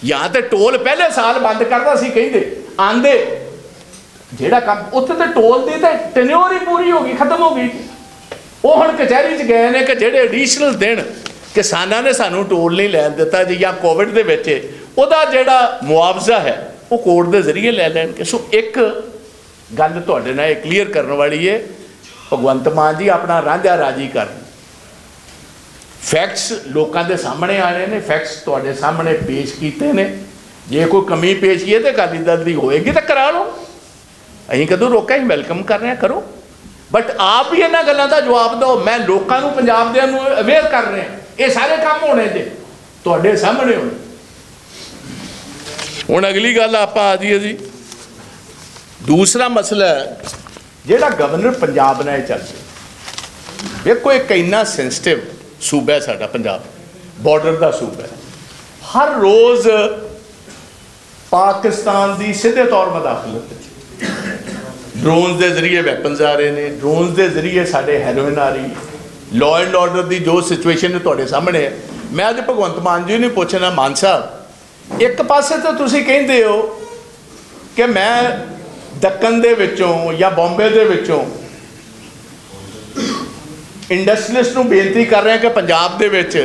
ਜਾਂ ਤੇ ਟੋਲ ਪਹਿਲੇ ਸਾਲ ਬੰਦ ਕਰਦਾ ਸੀ, ਕਹਿੰਦੇ ਆਂਦੇ ਜਿਹੜਾ ਕੰਮ ਉੱਥੇ ਤੇ ਟੋਲ ਦੀ ਤੇ ਟੈਨਿਓਰ ਹੀ ਪੂਰੀ ਹੋ ਗਈ, ਖਤਮ ਹੋ ਗਈ। ਉਹ ਹੁਣ ਕਚਹਿਰੀ 'ਚ ਗਏ ਨੇ ਕਿ ਜਿਹੜੇ ਐਡੀਸ਼ਨਲ ਦਿਨ ਕਿਸਾਨਾਂ ਨੇ ਸਾਨੂੰ ਟੋਲ ਨਹੀਂ ਲੈਣ ਦਿੱਤਾ ਜੀ, ਜਾਂ ਕੋਵਿਡ ਦੇ ਵਿੱਚ ਉਹਦਾ ਜਿਹੜਾ ਮੁਆਵਜ਼ਾ ਹੈ ਉਹ ਕੋਰਟ ਦੇ ਜ਼ਰੀਏ ਲੈ ਲੈਣਗੇ। ਸੋ ਇੱਕ ਗੱਲ ਤੁਹਾਡੇ ਨਾਲ ਇਹ ਕਲੀਅਰ ਕਰਨ ਵਾਲੀ ਹੈ, ਭਗਵੰਤ ਮਾਨ ਜੀ ਆਪਣਾ ਰਾਂਝਾ ਰਾਜੀ ਕਰਨ, ਫੈਕਟਸ ਲੋਕਾਂ ਦੇ ਸਾਹਮਣੇ ਆਣੇ ਨੇ, ਫੈਕਟਸ ਤੁਹਾਡੇ ਸਾਹਮਣੇ ਪੇਸ਼ ਕੀਤੇ ਨੇ। ਜੇ ਕੋਈ ਕਮੀ ਪੇਸ਼ ਕੀਏ ਤੇ ਅਕਾਲੀ ਦਲ ਦੀ ਹੋਏਗੀ ਤਾਂ ਕਰਾ ਲਓ, ਅਸੀਂ ਕਦੋਂ ਰੋਕਿਆ, ਅਸੀਂ ਵੈਲਕਮ ਕਰ ਰਹੇ ਹਾਂ, ਕਰੋ, ਬਟ ਆਪ ਹੀ ਇਹਨਾਂ ਗੱਲਾਂ ਦਾ ਜਵਾਬ ਦਿਓ। ਮੈਂ ਲੋਕਾਂ ਨੂੰ, ਪੰਜਾਬ ਦਿਆਂ ਨੂੰ ਅਵੇਅਰ ਕਰ ਰਿਹਾ, ਇਹ ਸਾਰੇ ਕੰਮ ਹੋਣੇ ਜੇ ਤੁਹਾਡੇ ਸਾਹਮਣੇ ਹੋਣੇ। ਹੁਣ ਅਗਲੀ ਗੱਲ ਆਪਾਂ ਆ ਜਾਈਏ ਜੀ, ਦੂਸਰਾ ਮਸਲਾ ਜਿਹੜਾ ਗਵਰਨਰ ਪੰਜਾਬ ਨਾਲ ਚੱਲ ਰਿਹਾ। ਵੇਖੋ ਇੱਕ ਇੰਨਾ ਸੈਂਸਿਟਿਵ ਸੂਬਾ ਹੈ ਸਾਡਾ ਪੰਜਾਬ, ਬਾਰਡਰ ਦਾ ਸੂਬਾ ਹੈ, ਹਰ ਰੋਜ਼ ਪਾਕਿਸਤਾਨ ਦੀ ਸਿੱਧੇ ਤੌਰ ਮੁਦਾਖਲਤ, ਡਰੋਨਸ ਦੇ ਜ਼ਰੀਏ ਵੈਪਨਸ ਆ ਰਹੇ ਨੇ, ਡਰੋਨਸ ਦੇ ਜ਼ਰੀਏ ਸਾਡੇ ਹੈਰੋਇਨ ਆ ਰਹੀ, ਲਾਅ ਐਂਡ ਆਰਡਰ ਦੀ ਜੋ ਸਿਚੁਏਸ਼ਨ ਤੁਹਾਡੇ ਸਾਹਮਣੇ ਹੈ। ਮੈਂ ਅੱਜ ਭਗਵੰਤ ਮਾਨ ਜੀ ਨੂੰ ਪੁੱਛਣਾ, ਮਾਨ ਸਾਹਿਬ ਇੱਕ ਪਾਸੇ ਤਾਂ ਤੁਸੀਂ ਕਹਿੰਦੇ ਹੋ ਕਿ ਮੈਂ ਦੱਖਣ ਦੇ ਵਿੱਚੋਂ ਜਾਂ ਬੰਬੇ ਦੇ ਵਿੱਚੋਂ ਇੰਡਸਟਰੀਅਲਿਸਟ ਨੂੰ ਬੇਨਤੀ ਕਰ ਰਹੇ ਕਿ ਪੰਜਾਬ ਦੇ ਵਿੱਚ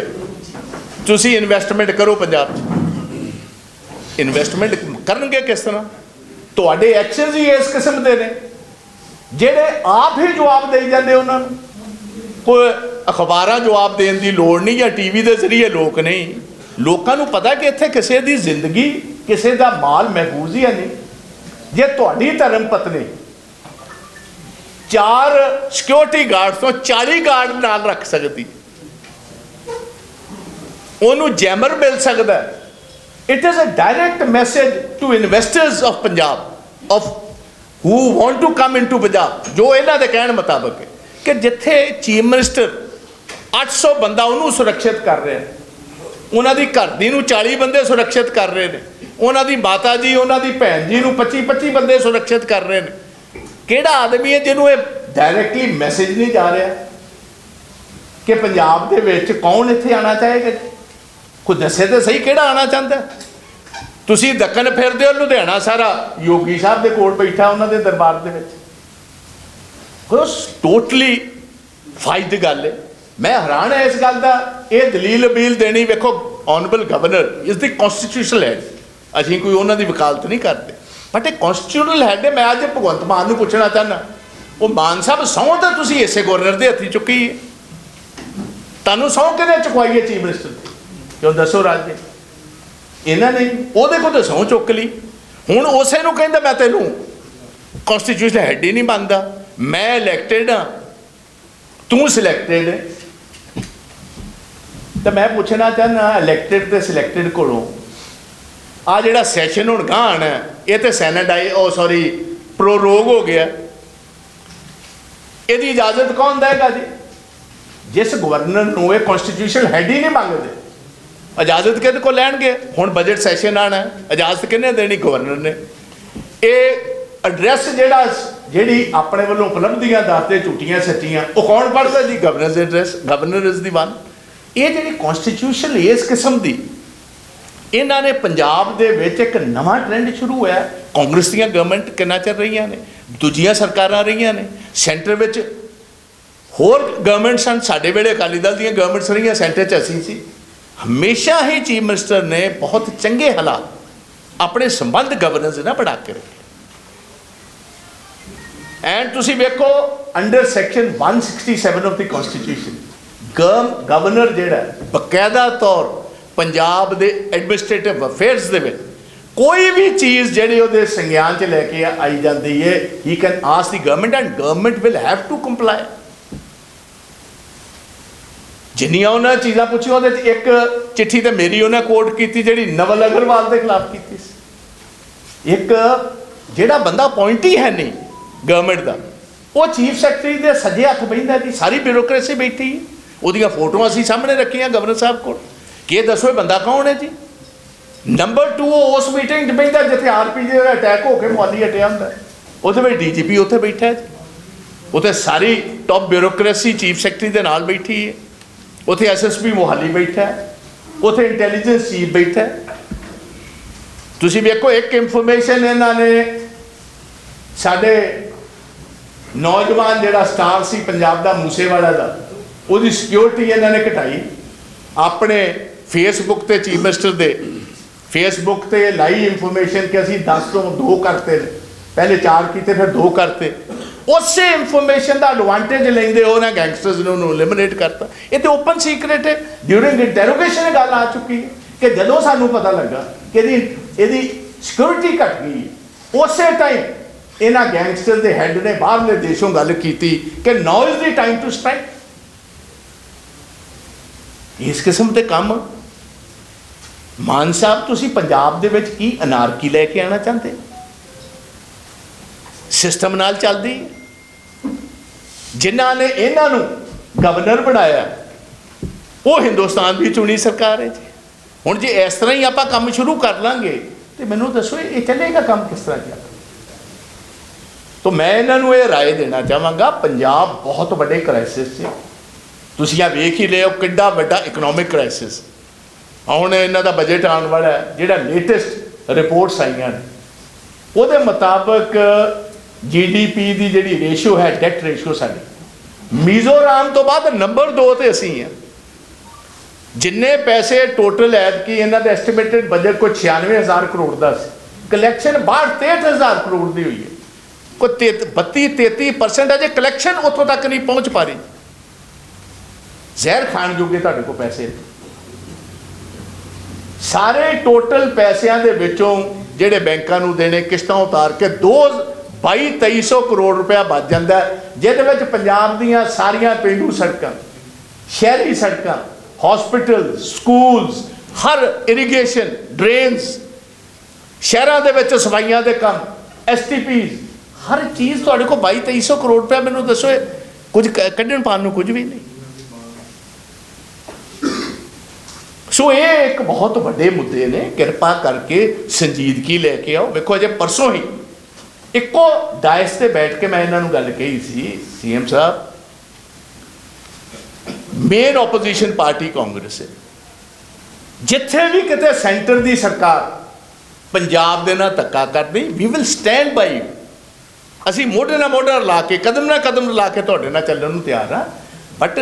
ਤੁਸੀਂ ਇਨਵੈਸਟਮੈਂਟ ਕਰੋ। ਪੰਜਾਬ 'ਚ ਇਨਵੈਸਟਮੈਂਟ ਕਰਨਗੇ ਕਿਸ ਤਰ੍ਹਾਂ? ਤੁਹਾਡੇ ਐਕਸ਼ਨਸ ਹੀ ਇਸ ਕਿਸਮ ਦੇ ਨੇ ਜਿਹੜੇ ਆਪ ਹੀ ਜਵਾਬ ਦੇਈ ਜਾਂਦੇ ਉਹਨਾਂ ਨੂੰ। ਕੋਈ ਅਖਬਾਰਾਂ ਜਵਾਬ ਦੇਣ ਦੀ ਲੋੜ ਨਹੀਂ, ਜਾਂ ਟੀਵੀ ਦੇ ਜ਼ਰੀਏ ਲੋਕ ਨਹੀਂ, ਲੋਕਾਂ ਨੂੰ ਪਤਾ ਕਿ ਇੱਥੇ ਕਿਸੇ ਦੀ ਜ਼ਿੰਦਗੀ, ਕਿਸੇ ਦਾ ਮਾਲ ਮਹਿਫੂਜ਼ ਹੀ ਨਹੀਂ। ਜੇ ਤੁਹਾਡੀ ਧਰਮ ਪਤਨੀ 4 ਸਿਕਿਉਰਿਟੀ ਗਾਰਡ ਤੋਂ 40 ਗਾਰਡ ਨਾਲ ਰੱਖ ਸਕਦੀ, ਉਹਨੂੰ ਜੈਮਰ ਮਿਲ ਸਕਦਾ, it is a direct message to investors of Punjab, of who want to come into Punjab, ਜੋ ਇਹਨਾਂ ਦੇ ਕਹਿਣ ਮੁਤਾਬਕ ਹੈ ਕਿ ਜਿੱਥੇ ਚੀਫ ਮਿਨਿਸਟਰ 800 ਬੰਦਾ ਉਹਨੂੰ ਸੁਰੱਖਿਅਤ ਕਰ ਰਿਹਾ, ਉਹਨਾਂ ਦੀ ਘਰ ਦੀ ਨੂੰ 40 ਬੰਦੇ ਸੁਰੱਖਿਅਤ ਕਰ ਰਹੇ ਨੇ, ਉਹਨਾਂ ਦੀ ਮਾਤਾ ਜੀ, ਉਹਨਾਂ ਦੀ ਭੈਣ ਜੀ ਨੂੰ 25-25 ਬੰਦੇ ਸੁਰੱਖਿਅਤ ਕਰ ਰਹੇ ਨੇ। ਕਿਹੜਾ ਆਦਮੀ ਹੈ ਜਿਹਨੂੰ ਇਹ ਡਾਇਰੈਕਟਲੀ ਮੈਸੇਜ ਨਹੀਂ ਜਾ ਰਿਹਾ ਕਿ ਪੰਜਾਬ ਦੇ ਵਿੱਚ ਕੌਣ ਇੱਥੇ ਆਉਣਾ ਚਾਹੇਗਾ? ਕੋਈ ਦੱਸੇ ਤਾਂ ਸਹੀ ਕਿਹੜਾ ਆਉਣਾ ਚਾਹੁੰਦਾ। ਤੁਸੀਂ ਦੱਖਣ ਫਿਰਦੇ ਹੋ, ਲੁਧਿਆਣਾ ਸਾਰਾ ਯੋਗੀ ਸਾਹਿਬ ਦੇ ਕੋਲ ਬੈਠਾ, ਉਹਨਾਂ ਦੇ ਦਰਬਾਰ ਦੇ ਵਿੱਚ। ਟੋਟਲੀ ਫਾਇਦ ਗੱਲ ਹੈ। ਮੈਂ ਹੈਰਾਨ ਹੈ ਇਸ ਗੱਲ ਦਾ। ਇਹ ਦਲੀਲ ਅਬੀਲ ਦੇਣੀ, ਵੇਖੋ honourable governor is the constitutional head, ਅਸੀਂ ਕੋਈ ਉਹਨਾਂ ਦੀ ਵਕਾਲਤ ਨਹੀਂ ਕਰਦੇ, ਬਟ ਇਹ ਕਨਸਟੀਟਿਊਸ਼ਨਲ ਹੈਡ ਹੈ। ਮੈਂ ਅੱਜ ਭਗਵੰਤ ਮਾਨ ਨੂੰ ਪੁੱਛਣਾ ਚਾਹੁੰਦਾ, ਉਹ ਮਾਨ ਸਾਹਿਬ ਸਹੁੰ ਤਾਂ ਤੁਸੀਂ ਇਸੇ ਗਵਰਨਰ ਦੇ ਹੱਥੀਂ ਚੁੱਕੀ ਹੈ, ਤੁਹਾਨੂੰ ਸਹੁੰ ਕਿਹਨੇ ਚੁਕਵਾਈ ਹੈ ਚੀਫ ਮਿਨਿਸਟਰ ਦੀ? ਕਿਉਂ ਦੱਸੋ ਰਾਜ ਜੀ, ਇਹਨਾਂ ਨੇ ਉਹਦੇ ਕੋਲ ਤਾਂ ਸਹੁੰ ਚੁੱਕ ਲਈ। ਹੁਣ ਉਸੇ ਨੂੰ ਕਹਿੰਦਾ ਮੈਂ ਤੈਨੂੰ ਕਨਸਟੀਟਿਊਸ਼ਨ ਹੈਡ ਹੀ ਨਹੀਂ ਮੰਨਦਾ, ਮੈਂ ਇਲੈਕਟਿਡ ਹਾਂ, ਤੂੰ ਸਿਲੈਕਟਿਡ ਹੈ। ਤਾਂ ਮੈਂ ਪੁੱਛਣਾ ਚਾਹੁੰਦਾ, ਇਲੈਕਟਿਡ ਤੇ ਸਿਲੈਕਟਿਡ ਕੋਲੋਂ ਆ ਜਿਹੜਾ ਸੈਸ਼ਨ ਹੁਣ ਗਾਂ ਆਉਣਾ, ਇਹ ਤੇ ਪ੍ਰੋਰੋਗ ਹੋ ਗਿਆ, ਇਹਦੀ ਇਜਾਜ਼ਤ ਕੌਣ ਦੇਗਾ ਜੀ? ਜਿਸ ਗਵਰਨਰ ਨੂੰ ਇਹ ਕਨਸਟੀਟਿਊਸ਼ਨ ਹੈਡ ਹੀ ਨਹੀਂ ਮੰਗਦੇ, ਇਜਾਜ਼ਤ ਕਿਹਦੇ ਕੋਲ ਲੈਣਗੇ? ਹੁਣ ਬਜਟ ਸੈਸ਼ਨ ਆਉਣਾ, ਇਜਾਜ਼ਤ ਕਿਹਨੇ ਦੇਣੀ? ਗਵਰਨਰ ਨੇ। ਇਹ ਐਡਰੈਸ ਜਿਹੜੀ ਆਪਣੇ ਵੱਲੋਂ ਉਪਲਬਧੀਆਂ ਦੱਸਦੇ ਝੂਠੀਆਂ ਸੱਚੀਆਂ, ਉਹ ਕੌਣ ਪੜ੍ਹਦਾ ਜੀ? ਗਵਰਨਰ ਦੇ address, governor is the one. ਇਹ ਜਿਹੜੀ ਕਨਸਟੀਟਿਊਸ਼ਨ ਇਸ ਕਿਸਮ ਦੀ, ਇਹਨਾਂ ਨੇ ਪੰਜਾਬ ਦੇ ਵਿੱਚ ਇੱਕ ਨਵਾਂ ਟ੍ਰੈਂਡ ਸ਼ੁਰੂ ਹੋਇਆ। ਕਾਂਗਰਸ ਦੀਆਂ ਗਵਰਨਮੈਂਟ ਕਿੰਨਾ ਚਿਰ ਰਹੀਆਂ ਨੇ, ਦੂਜੀਆਂ ਸਰਕਾਰਾਂ ਰਹੀਆਂ ਨੇ, ਸੈਂਟਰ ਵਿੱਚ होर गवर्नमेंट सन, साडे वेले अकाली दल दी गवर्नमेंट्स रही, सेंटर च असीं सी, हमेशा ही चीफ मिनिस्टर ने बहुत चंगे हालात अपने संबंध गवर्नेंस ना बढ़ा के रखे। एंड तुसीं वेखो under section 167 of the constitution governor जिहड़ा बकायदा तौर पंजाब दे एडमिनिस्ट्रेटिव अफेयर्स दे विच कोई भी चीज़ जिहड़ी उहदे संज्ञान च लैके आई जाती है, he can ask the government and government will have to comply. जिन्नियां उन्हें चीज़ां पुछियां उहदे च एक चिट्ठी तो मेरी उन्हें कोट की जिहड़ी नवल अग्रवाल के खिलाफ की सी। एक जिहड़ा बंदा अपॉइंटी है नहीं गवर्नमेंट का, वो चीफ सैकटरी के सज्जे हथ बहिंदा जी, सारी ब्यूरोक्रेसी बैठी है, उहदियां फोटोआं असीं सामने रखियां गवर्नर साहब को, कि दसो ये बंदा कौन है जी। नंबर 2 उस मीटिंग च बहिंदा जिथे RPJ का अटैक होकर मोहाली हटिया हुंदा, उहदे विच DGP उत्थे बैठा है जी, उत्थे सारी टॉप ब्यूरोक्रेसी चीफ सैकटरी के नाल बैठी है, उत्थे SSP मोहाली बैठा है, उत्थे इंटैलीजेंस चीफ बैठा है। तुसीं वेखो एक इंफॉर्मेशन इन्होंने साडे नौजवान जिहड़ा स्टार सी पंजाब दा मूसेवाला दा, उसकी सिक्योरिटी इन्होंने घटाई, अपने फेसबुक ते चीफ मिनिस्टर दे फेसबुक ते लाई इंफॉर्मेशन कि असीं 10 तो 2 करते, पहले 4 किए फिर 2 करते, उसे इंफॉर्मेशन का एडवांटेज लेंदे उन्हें गैंगस्टर्स ने उन्होंने एलिमिनेट करता। ये तो ओपन सीक्रेट है, ड्यूरिंग इंटेरोगेशन गल आ चुकी है कि जदों सानू पता लगा कि यदि सिक्योरिटी घट गई है, उस टाइम इन्होंने गैंगस्टर के हैड ने बाहरले देशों गल की कि now is the time to strike. इस किस्म के काम मान साहब तुसी पंजाब दे विच की अनारकी लैके आना चाहते, सिस्टम नाल चलदी, जिन्हां ने इन्हां गवर्नर बनाया वो हिंदुस्तान की चुनी सरकार है जी। हुण जे इस तरह ही आपां काम शुरू कर लांगे तो मैनू दसो ये चलेगा काम किस तरह चल। तो मैं इन्हों ये राय देना चाहांगा, पंजाब बहुत बड़े क्राइसिस से, तुसीं वेख ही लियो किड्डा वड्डा इकनॉमिक क्राइसिस। हुण इन्हां दा बजट आने वाला है, जिहड़ा लेटेस्ट रिपोर्ट्स आईयां ने उहदे मुताबक GDP की जिहड़ी रेशो है, डेट रेशो साडी मिजोराम तो बाद नंबर 2 ते असीं हैं। जिन्ने पैसे टोटल ऐतकी इन्हां दा एस्टिमेटेड बजट कोई 96,000 करोड़ का, कलैक्शन 62-63,000 करोड़ की हुई है, कोई 32-33% अजे कलैक्शन उत्थों तक नहीं पहुँच पा रही। जहर खाण जोगे तुहाडे कोल पैसे, सारे टोटल पैसों के विचों जिहड़े बैंकां नूं देने किश्तां उतार के 22-2300 करोड़ रुपया बच जाता है, जिहदे विच पंजाब दीयां सारियां पेंडू सड़कां, शहरी सड़कां, हॉस्पिटल, स्कूल्स, हर इरीगेशन, ड्रेन्स, शहरां दे विच सफाइयां दे काम, STPs, हर चीज़ तुहाडे कोल 22-2300 करोड़ रुपया, मैनूं दसो कुछ कड्ढण पाण नूं कुछ भी नहीं। सो ये एक बहुत बड़े मुद्दे ने, कृपा करके संजीदगी लैके आओ। देखो अजे परसों ही इको डायस से बैठ के मैं इन्होंने गल कही सी, CM साहब मेन ओपोजिशन पार्टी कांग्रेस है, जिथे भी किते सेंटर की सरकार पंजाब दे नाल धक्का करदी, we will stand by you. असीं मोढे नाल मोढा ला के कदम ला के तुहाडे नाल चलण नूं तैयार हाँ, बट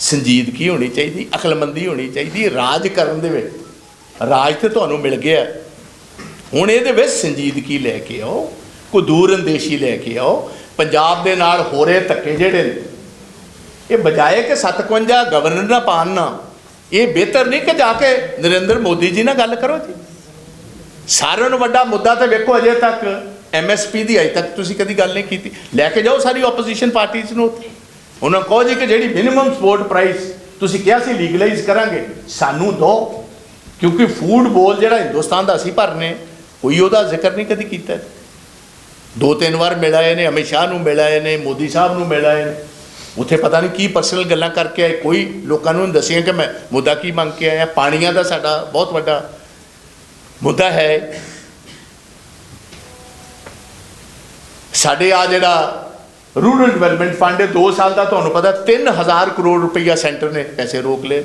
संजीदगी होनी चाहिए, अकलमंदी होनी चाहिए। राज करन दे विच राज तो तुहानूं मिल गया, हुण इहदे विच संजीदगी लैके आओ, कोई दूर अंदेशी लैके आओ। पंजाब दे नाल हो रहे धक्के जिहड़े ने, ये बजाए कि 57 गवर्नर ना पान ना, ये बेहतर नहीं कि जाके नरेंद्र मोदी जी नाल गल करो जी। सारिਆਂ ਨੂੰ ਵੱਡਾ मुद्दा तो वेखो अजे तक MSP की अजे तक तुसीं कदी गल नहीं की, लैके जाओ सारी ओपोजिशन पार्टीज़ नूं, उन्होंने कहो जी कि जी मिनिमम सपोर्ट प्राइस तुसीं कहा सी लीगलाइज करांगे, सानू दो, क्योंकि फूड बोल जिहड़ा हिंदुस्तान का असीं भरने, कोई उहदा जिक्र नहीं कदी कीता। 2-3 बार मिल आए ने, अमित शाह नूं मिल आए ने, मोदी साहब नूं मिल आए ने, उत्थे पता नहीं की परसनल गल्लां करके आए, कोई लोकां नूं दसिया कि मैं मुद्दा की मंग के आया। पानियां दा साडा बहुत वड्डा मुद्दा है, साडे आ जिहड़ा रूरल डिवेलपमेंट फंड 2 साल का तुहानूं पता 3000 करोड़ रुपया सेंटर ने पैसे रोक ले।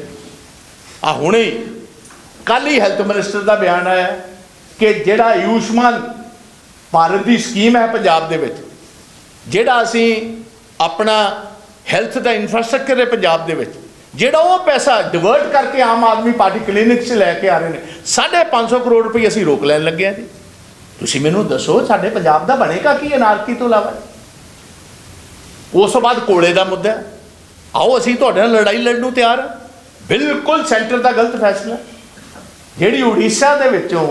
आ हुणे ही कल ही हैल्थ मिनिस्टर का बयान आया कि जिहड़ा आयुष्मान भारत की स्कीम है पंजाब दे विच, जिहड़ा असीं अपना ਹੈਲਥ ਦਾ ਇਨਫਰਾਸਟ੍ਰਕਚਰ ਹੈ ਪੰਜਾਬ ਦੇ ਵਿੱਚ, ਜਿਹੜਾ ਉਹ ਪੈਸਾ ਡਿਵਰਟ ਕਰਕੇ ਆਮ ਆਦਮੀ ਪਾਰਟੀ ਕਲੀਨਿਕ 'ਚ ਲੈ ਕੇ ਆ ਰਹੇ ਨੇ। 550 ਕਰੋੜ ਰੁਪਏ ਅਸੀਂ ਰੋਕ ਲੈਣ ਲੱਗੇ ਹਾਂ ਜੀ। ਤੁਸੀਂ ਮੈਨੂੰ ਦੱਸੋ ਸਾਡੇ ਪੰਜਾਬ ਦਾ ਬਣੇਗਾ ਕੀ ਅਨਾਰਕੀ ਤੋਂ ਇਲਾਵਾ? ਉਸ ਤੋਂ ਬਾਅਦ ਕੋਲੇ ਦਾ ਮੁੱਦਾ, ਆਓ ਅਸੀਂ ਤੁਹਾਡੇ ਨਾਲ ਲੜਾਈ ਲੜਨ ਨੂੰ ਤਿਆਰ ਹਾਂ। ਬਿਲਕੁਲ ਸੈਂਟਰ ਦਾ ਗਲਤ ਫੈਸਲਾ। ਜਿਹੜੀ ਉੜੀਸਾ ਦੇ ਵਿੱਚੋਂ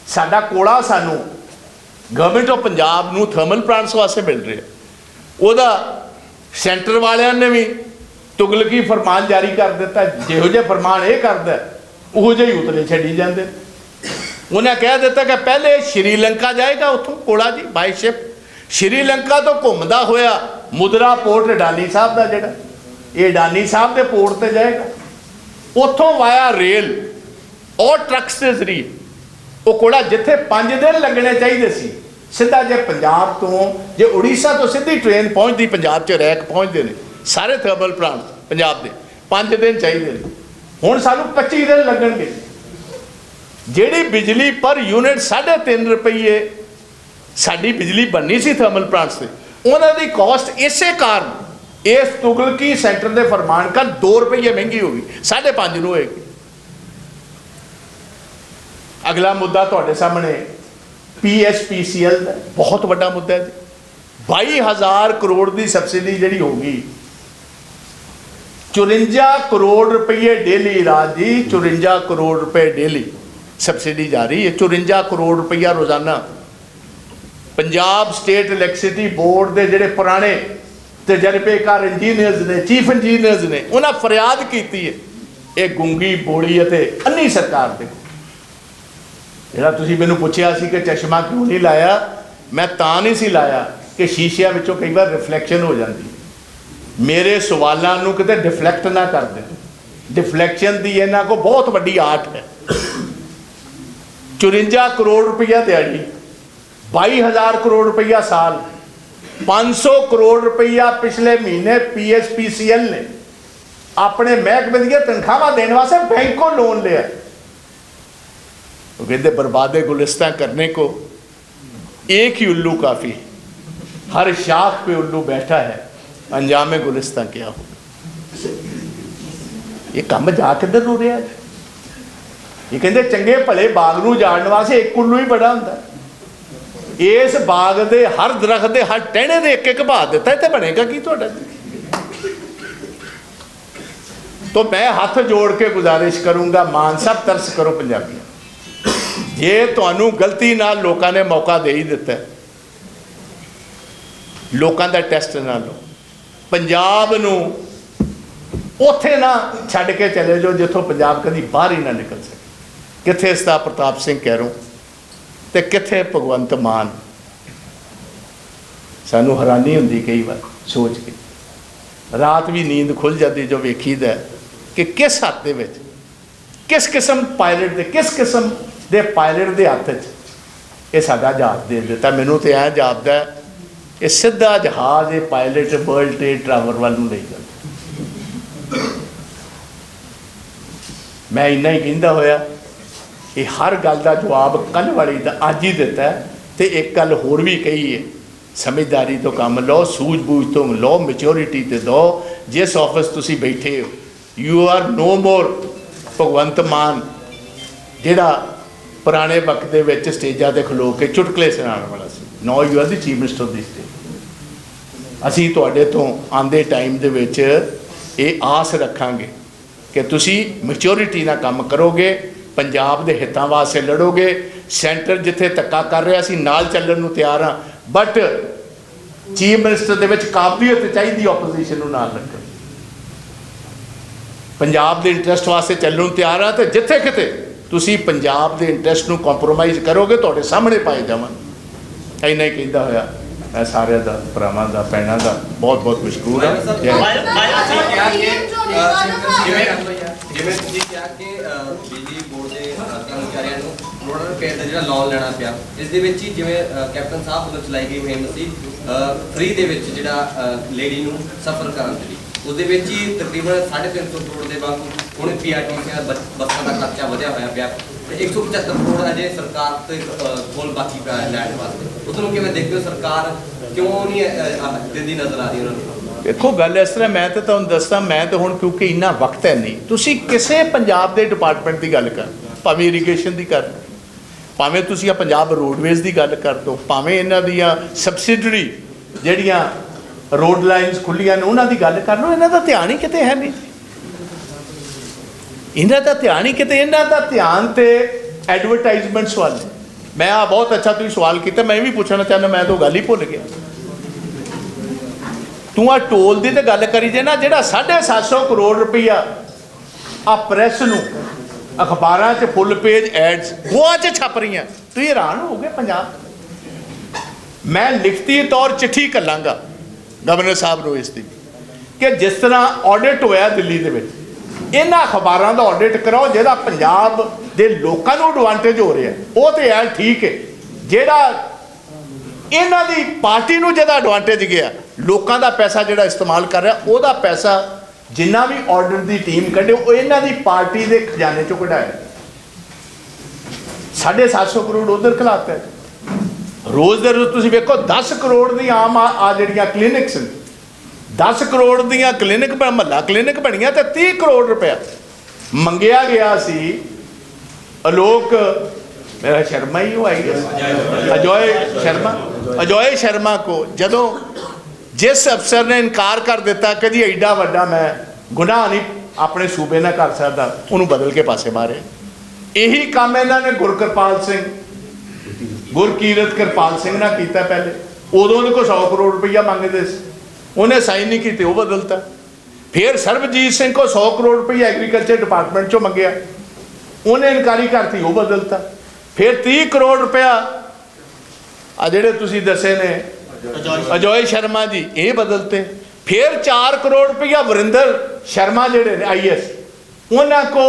ਸਾਡਾ ਕੋਲਾ ਸਾਨੂੰ ਗਵਰਨਮੈਂਟ ਆਫ ਪੰਜਾਬ ਨੂੰ ਥਰਮਲ ਪਲਾਂਟਸ ਵਾਸਤੇ ਮਿਲ ਰਿਹਾ, ਉਹਦਾ ਸੈਂਟਰ ਵਾਲਿਆਂ ਨੇ ਵੀ ਤੁਗਲਕੀ ਫਰਮਾਨ ਜਾਰੀ ਕਰ ਦਿੱਤਾ। ਜਿਹੋ ਜਿਹੇ ਫਰਮਾਨ ਇਹ ਕਰਦਾ ਉਹੋ ਜਿਹੇ ਹੀ ਉਤਲੇ ਛੱਡੀ ਜਾਂਦੇ। ਉਹਨੇ ਕਹਿ ਦਿੱਤਾ ਕਿ ਪਹਿਲੇ ਸ਼੍ਰੀਲੰਕਾ ਜਾਏਗਾ, ਉੱਥੋਂ ਕੋਲਾ ਜੀ ਬਾਈ ਸ਼ਿਪ ਸ਼੍ਰੀਲੰਕਾ ਤੋਂ ਘੁੰਮਦਾ ਹੋਇਆ ਮੁਦਰਾ ਪੋਰਟ ਅਡਾਨੀ ਸਾਹਿਬ ਦਾ, ਜਿਹੜਾ ਇਹ ਅਡਾਨੀ ਸਾਹਿਬ ਦੇ ਪੋਰਟ ਤੇ ਜਾਏਗਾ, ਉੱਥੋਂ ਵਾਇਆ ਰੇਲ ਔਰ ਟਰੱਕਸ ਦੇ ਜ਼ਰੀਏ ਉਹ ਕੋਲਾ ਜਿੱਥੇ 5 ਦਿਨ ਲੱਗਣੇ ਚਾਹੀਦੇ ਸੀ, ਸਿੱਧਾ ਜੇ ਪੰਜਾਬ ਤੋਂ ਜੇ ਉੜੀਸਾ ਤੋਂ ਸਿੱਧੀ ਟ੍ਰੇਨ ਪਹੁੰਚਦੀ ਪੰਜਾਬ 'ਚ ਰੈਕ ਪਹੁੰਚਦੇ ਨੇ ਸਾਰੇ ਥਰਮਲ ਪਲਾਂਟ ਪੰਜਾਬ ਦੇ, 5 ਦਿਨ ਚਾਹੀਦੇ ਨੇ, ਹੁਣ ਸਾਨੂੰ 25 ਦਿਨ ਲੱਗਣਗੇ। ਜਿਹੜੀ ਬਿਜਲੀ ਪਰ ਯੂਨਿਟ 3.5 ਰੁਪਏ ਸਾਡੀ ਬਿਜਲੀ ਬਣਨੀ ਸੀ ਥਰਮਲ ਪਲਾਂਟਸ ਤੇ, ਉਹਨਾਂ ਦੀ ਕਾਸਟ ਇਸੇ ਕਾਰਨ ਇਸ ਤੁਗਲਕੀ ਸੈਂਟਰ ਦੇ ਫਰਮਾਨ ਕਰ 2 ਰੁਪਏ ਮਹਿੰਗੀ ਹੋ ਗਈ, 5.5 ਨੂੰ ਹੋਏਗੀ। ਅਗਲਾ ਮੁੱਦਾ ਤੁਹਾਡੇ ਸਾਹਮਣੇ PSPCL ਦਾ ਬਹੁਤ ਵੱਡਾ ਮੁੱਦਾ ਹੈ ਜੀ। 22,000 ਕਰੋੜ ਦੀ ਸਬਸਿਡੀ ਜਿਹੜੀ ਹੋਗੀ, 54 ਕਰੋੜ ਰੁਪਏ ਡੇਲੀ ਰਾਜ ਜੀ, 54 ਕਰੋੜ ਰੁਪਏ ਡੇਲੀ ਸਬਸਿਡੀ ਜਾ ਰਹੀ ਹੈ। 54 ਕਰੋੜ ਰੁਪਇਆ ਰੋਜ਼ਾਨਾ। ਪੰਜਾਬ ਸਟੇਟ ਇਲੈਕਟ੍ਰਿਸਿਟੀ ਬੋਰਡ ਦੇ ਜਿਹੜੇ ਪੁਰਾਣੇ ਤਜਰਬੇਕਾਰ ਇੰਜੀਨੀਅਰਸ ਨੇ, ਚੀਫ ਇੰਜੀਨੀਅਰਸ ਨੇ, ਉਹਨਾਂ ਫਰਿਆਦ ਕੀਤੀ ਹੈ ਇਹ ਗੁੰਗੀ ਬੋੜੀ ਅਤੇ ਅੰਨੀ ਸਰਕਾਰ ਦੇ। ਜਿਹੜਾ ਤੁਸੀਂ ਮੈਨੂੰ ਪੁੱਛਿਆ ਸੀ ਕਿ ਚਸ਼ਮਾ ਕਿਉਂ ਨਹੀਂ ਲਾਇਆ, ਮੈਂ ਤਾਂ ਨਹੀਂ ਸੀ ਲਾਇਆ ਕਿ ਸ਼ੀਸ਼ਿਆਂ ਵਿੱਚੋਂ ਕਈ ਵਾਰ ਰਿਫਲੈਕਸ਼ਨ ਹੋ ਜਾਂਦੀ, ਮੇਰੇ ਸਵਾਲਾਂ ਨੂੰ ਕਿਤੇ ਡਿਫਲੈਕਟ ਨਾ ਕਰ ਦੇ। ਡਿਫਲੈਕਸ਼ਨ ਦੀ ਇਹਨਾਂ ਕੋਲ ਬਹੁਤ ਵੱਡੀ ਆਰਟ ਹੈ। 54 ਕਰੋੜ ਰੁਪਈਆ ਦਿਹਾੜੀ, 22,000 ਕਰੋੜ ਰੁਪਈਆ ਸਾਲ, 500 ਕਰੋੜ ਰੁਪਈਆ ਪਿਛਲੇ ਮਹੀਨੇ PSPCL ਨੇ ਆਪਣੇ ਮਹਿਕਮੇ ਦੀਆਂ ਤਨਖਾਹਾਂ ਦੇਣ ਵਾਸਤੇ बैंक को लोन लिया। वो कहते बर्बादे गुलिस्तां करने को एक ही उल्लू काफ़ी, हर शाख पे उल्लू बैठा है, अंजामे गुलिस्तां क्या हो। ये काम जा किधर रू रहा है? ये कहते चंगे भले बाग नूं जाणन वास्ते एक उल्लू ही बड़ा हुंदा। इस बाग दे हर दरख्त दे हर टहने दे एक एक भाव दिता, इत्थे बनेगा की तुहाडा? तो मैं हाथ जोड़ के गुजारिश करूंगा, मान साहब तरस करो पंजाबियों, जे तुहानू गलती नाल लोकां ने मौका दे ही दिता, लोकां दा टेस्ट ना लो। पंजाब नू उत्थे ना छड्ड के चले जाओ जिथों पंजाब कभी बाहर ही ना निकल सके। कित्थे सरदार प्रताप सिंह कैरों ते कित्थे भगवंत मान। सानू हैरानी हुंदी कई बार सोच के, रात भी नींद खुल जाती जो वेखीदा कि किस हद दे विच किस किस्म पायलट दे किस किस्म दे पायलट दे हत्थ च ये साडा जहाज दे दिता। मैनू तो ऐ जापदा ये सीधा जहाज ये पायलट वर्ल्ड ट्रेड टावर वाल नूं ले जांदा। मैं इन्ना ही कहंदा होया ये हर गल का जवाब कल वाली का अज ही दिता है, तो एक गल होर भी कही है, समझदारी तो काम लो, सूझबूझ तो लो, मैच्योरिटी तो दो। जिस ऑफिस तुसी बैठे हो, यू आर नो मोर भगवंत मान जिहड़ा पुराने वक्त दे विच स्टेजां ते खलो के चुटकले सुनाने वाला सी। No you are the chief minister of the state. असी तुहाडे तो आंदे टाइम दे विच ये आस रखांगे कि तुसी मैच्योरिटी नाल काम करोगे, पंजाब के हितों वास्ते लड़ोगे। सेंटर जिथे धक्का कर रहा असीं नाल चलण नूं तैयार हाँ, बट चीफ मिनिस्टर दे विच काबलियत चाहिए ओपोजिशन नूं नाल रखण। पंजाब के इंटरस्ट वास्ते चलण नूं तैयार हाँ, तो जिथे किते तुसीं पंजाब के इंटरस्ट नूं कॉम्प्रोमाइज़ करोगे तुहाडे सामने पाए जावांगे। इन्ना ही कहंदा होया मैं सारे दा भरावां दा भैणां दा बहुत बहुत मशकूर हाँ। ਜਿਵੇਂ ਤੁਸੀਂ ਕਿਹਾ ਕਿ ਬਿਜਲੀ ਬੋਰਡ ਦੇ ਕਰਮਚਾਰੀਆਂ ਨੂੰ ਕਰੋੜਾਂ ਰੁਪਏ ਦਾ ਜਿਹੜਾ ਲੋਨ ਲੈਣਾ ਪਿਆ, ਇਸ ਦੇ ਵਿੱਚ ਹੀ ਜਿਵੇਂ ਕੈਪਟਨ ਸਾਹਿਬ ਵੱਲੋਂ ਚਲਾਈ ਗਈ ਮੁਹਿੰਮ ਸੀ ਫ੍ਰੀ ਦੇ ਵਿੱਚ ਜਿਹੜਾ ਲੇਡੀ ਨੂੰ ਸਫ਼ਰ ਕਰਨ ਦੇ ਲਈ, ਉਹਦੇ ਵਿੱਚ ਹੀ ਤਕਰੀਬਨ 350 ਕਰੋੜ ਦੇ ਵਾਂਗੂ ਹੁਣ PRTC ਬੱਸਾਂ ਦਾ ਖਰਚਾ ਵਧਿਆ ਹੋਇਆ ਪਿਆ ਤੇ 175 ਕਰੋੜ ਅਜੇ ਸਰਕਾਰ ਤੇ ਕੋਲ ਬਾਕੀ ਪਿਆ ਲੈਣ ਵਾਸਤੇ। ਉਸ ਨੂੰ ਕਿਵੇਂ ਦੇਖਦੇ ਹੋ, ਸਰਕਾਰ ਕਿਉਂ ਨਹੀਂ ਦਿੰਦੀ ਨਜ਼ਰ ਆ ਰਹੀ ਉਹਨਾਂ ਨੂੰ? देखो गल इस तरह, मैं तो तुहानूं दस्सां, मैं तो हुण क्योंकि इन्ना वक्त है नहीं, तुसीं किसी पंजाब के डिपार्टमेंट की गल कर, भावें इरीगेशन की कर लो, भावें तुसीं पंजाब रोडवेज़ की गल कर दो, भावें इन्हां दियां सबसिडरी जिहड़ियां रोड लाइनस खुल्लियां ने उन्हां दी गल कर लो, इन्हां दा ध्यान ही किते है नहीं। इन्हां दा ध्यान ही किते, इन्हां दा ध्यान ते एडवरटाइजमेंट्स वाल। मैं आ बहुत अच्छा तुसीं सवाल किया, मैं भी पूछना चाहना, मैं तो गल ही भुल गया। तू आ टोल की तो गल करी जे ना, जिहड़ा 750 करोड़ रुपया आ प्रैस नूं अखबारां च फुल पेज एड्स गोआ च छप रही हैं, तुसीं हैरान हो गए पंजाब। मैं लिखती तौर चिट्ठी घल्लांगा गवर्नर साहब ਨੂੰ ਇਸ ਦੀ कि जिस तरह ऑडिट होया दिल्ली दे विच, इन्हां अखबारां दा ऑडिट कराओ जिहड़ा पंजाब दे लोकां नूं एडवांटेज हो रहा है, वो तो है ठीक है। जिहड़ा इन्हां दी पार्टी नूं जिहड़ा एडवांटेज गया, लोकां दा पैसा जिहड़ा इस्तेमाल कर रहा, ਉਹਦਾ पैसा जिन्ना भी ऑर्डर की टीम कढ़े वो इन्हां दी पार्टी के खजाने चों कढ़ाया। 750 करोड़ उधर खिलाता है। रोज़ दे रोज़ तुसीं वेखो 10 करोड़ दी आम आ जिहड़ियां क्लिनिक्स, 10 करोड़ दियां क्लिनिक महल्ला क्लिनिक बनियां ते 30 करोड़ रुपया मंगिया गया सी। आलोक मेरा शर्मा ही वो आई है, अजय शर्मा को जदों जिस अफसर ने इनकार कर दिता कि जी एडा वड्डा मैं गुनाह नहीं अपने सूबे ना कर सकता, उन्होंने बदल के पासे मारे। यही काम इन्होंने गुरकीरत कृपाल सिंह ना किया। पहले उदों उन्हें को 100 करोड़ रुपया मंगते, उन्हें साइन नहीं किए, वो बदलता। फिर सरबजीत सिंह को 100 करोड़ रुपया एग्रीकल्चर डिपार्टमेंट चो मंगया, उन्हें इनकारी करती, वो बदलता। फिर 30 करोड़ रुपया आ जिहड़े तुसीं दसे ने अजय शर्मा जी, ये बदलते। फिर 4 करोड़ रुपया वरिंदर शर्मा जिहड़े ने IAS, उन्होंने को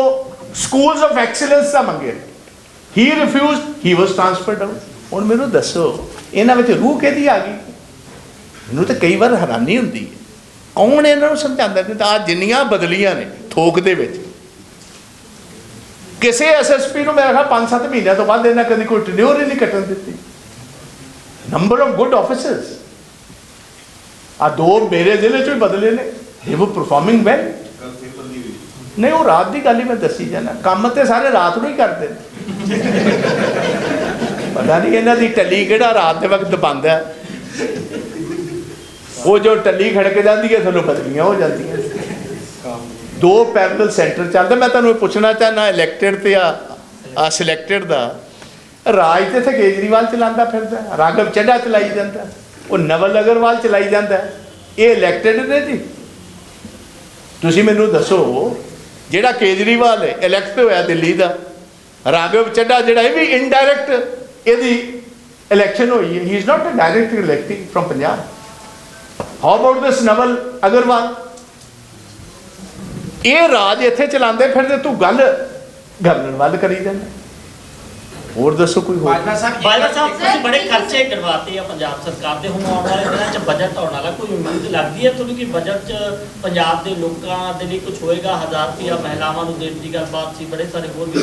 स्कूल्स ऑफ एक्सीलेंस का मंगे, he refuse, he was transferred out. हुण मैनूं दसो इन्हां विच रूह किहदी आ गई? मैनूं तो कई बार हैरानी हुंदी है, कौन इन्हां नूं समझांदा? नहीं तो आ जिन्नियां बदलियां ने थोक दे विच, किसी SSP नूं मेरा ख्याल 5-7 महीनों तो बाद इन्हां कदी कोई टेन्योर ही नहीं कटन दित्ती। नंबर ऑफ गुड ऑफिसर्स आ 2 मेरे जिले चो ही बदले ने, दे वर परफॉर्मिंग वेल। नहीं वो रात की गल ही मैं दसी जाना, काम तो सारे रात को ही करते पता नहीं इन्हों की टली किहड़ा रात के वक्त बंद है, वो जो टली खड़क जाती है थोड़ा बदलियां हो जाती। 2 पैरल सेंटर चलते। मैं तुहानूं पुछना चाहना इलैक्टेड ते आ सिलैक्टेड का राज तो इत्थे केजरीवाल चलाता फिरदा, राघव चड्ढा चलाई जाता, वो नवल अग्रवाल चलाई जाता, ये इलैक्टेड ने जी। तुसीं मैनूं दसो जिहड़ा केजरीवाल है इलैक्ट होया दिल्ली का, राघव चड्ढा जिहड़ा ये भी इनडायरैक्ट इहदी इलैक्शन हुई है, he is not a direct electing from Punjab. How about this Naval Agarwal? ये राज इत्थे चलाते फिरदे, तू गल गवर्नर वाल करी जाना। और दसो कोई बाजवा साहब ਤੁਸੀਂ बड़े खर्चे करवाते हैं पंजाब सरकार ਦੇ, ਹੁਣ ਆਉਣ ਵਾਲੇ ਦਿਨਾਂ 'ਚ ਬਜਟ ਆਉਣ ਵਾਲਾ, ਕੋਈ ਉਮੀਦ ਲੱਗਦੀ ਹੈ ਤੁਹਾਨੂੰ ਕਿ ਬਜਟ 'ਚ ਪੰਜਾਬ ਦੇ ਲੋਕਾਂ ਦੇ ਲਈ ਕੁਝ ਹੋਏਗਾ? 1000 ਰੁਪਇਆ ਮਹਿਲਾਵਾਂ ਨੂੰ ਦੇਣ ਦੀ ਗੱਲਬਾਤ ਸੀ, ਬੜੇ ਸਾਰੇ ਹੋਰ ਵੀ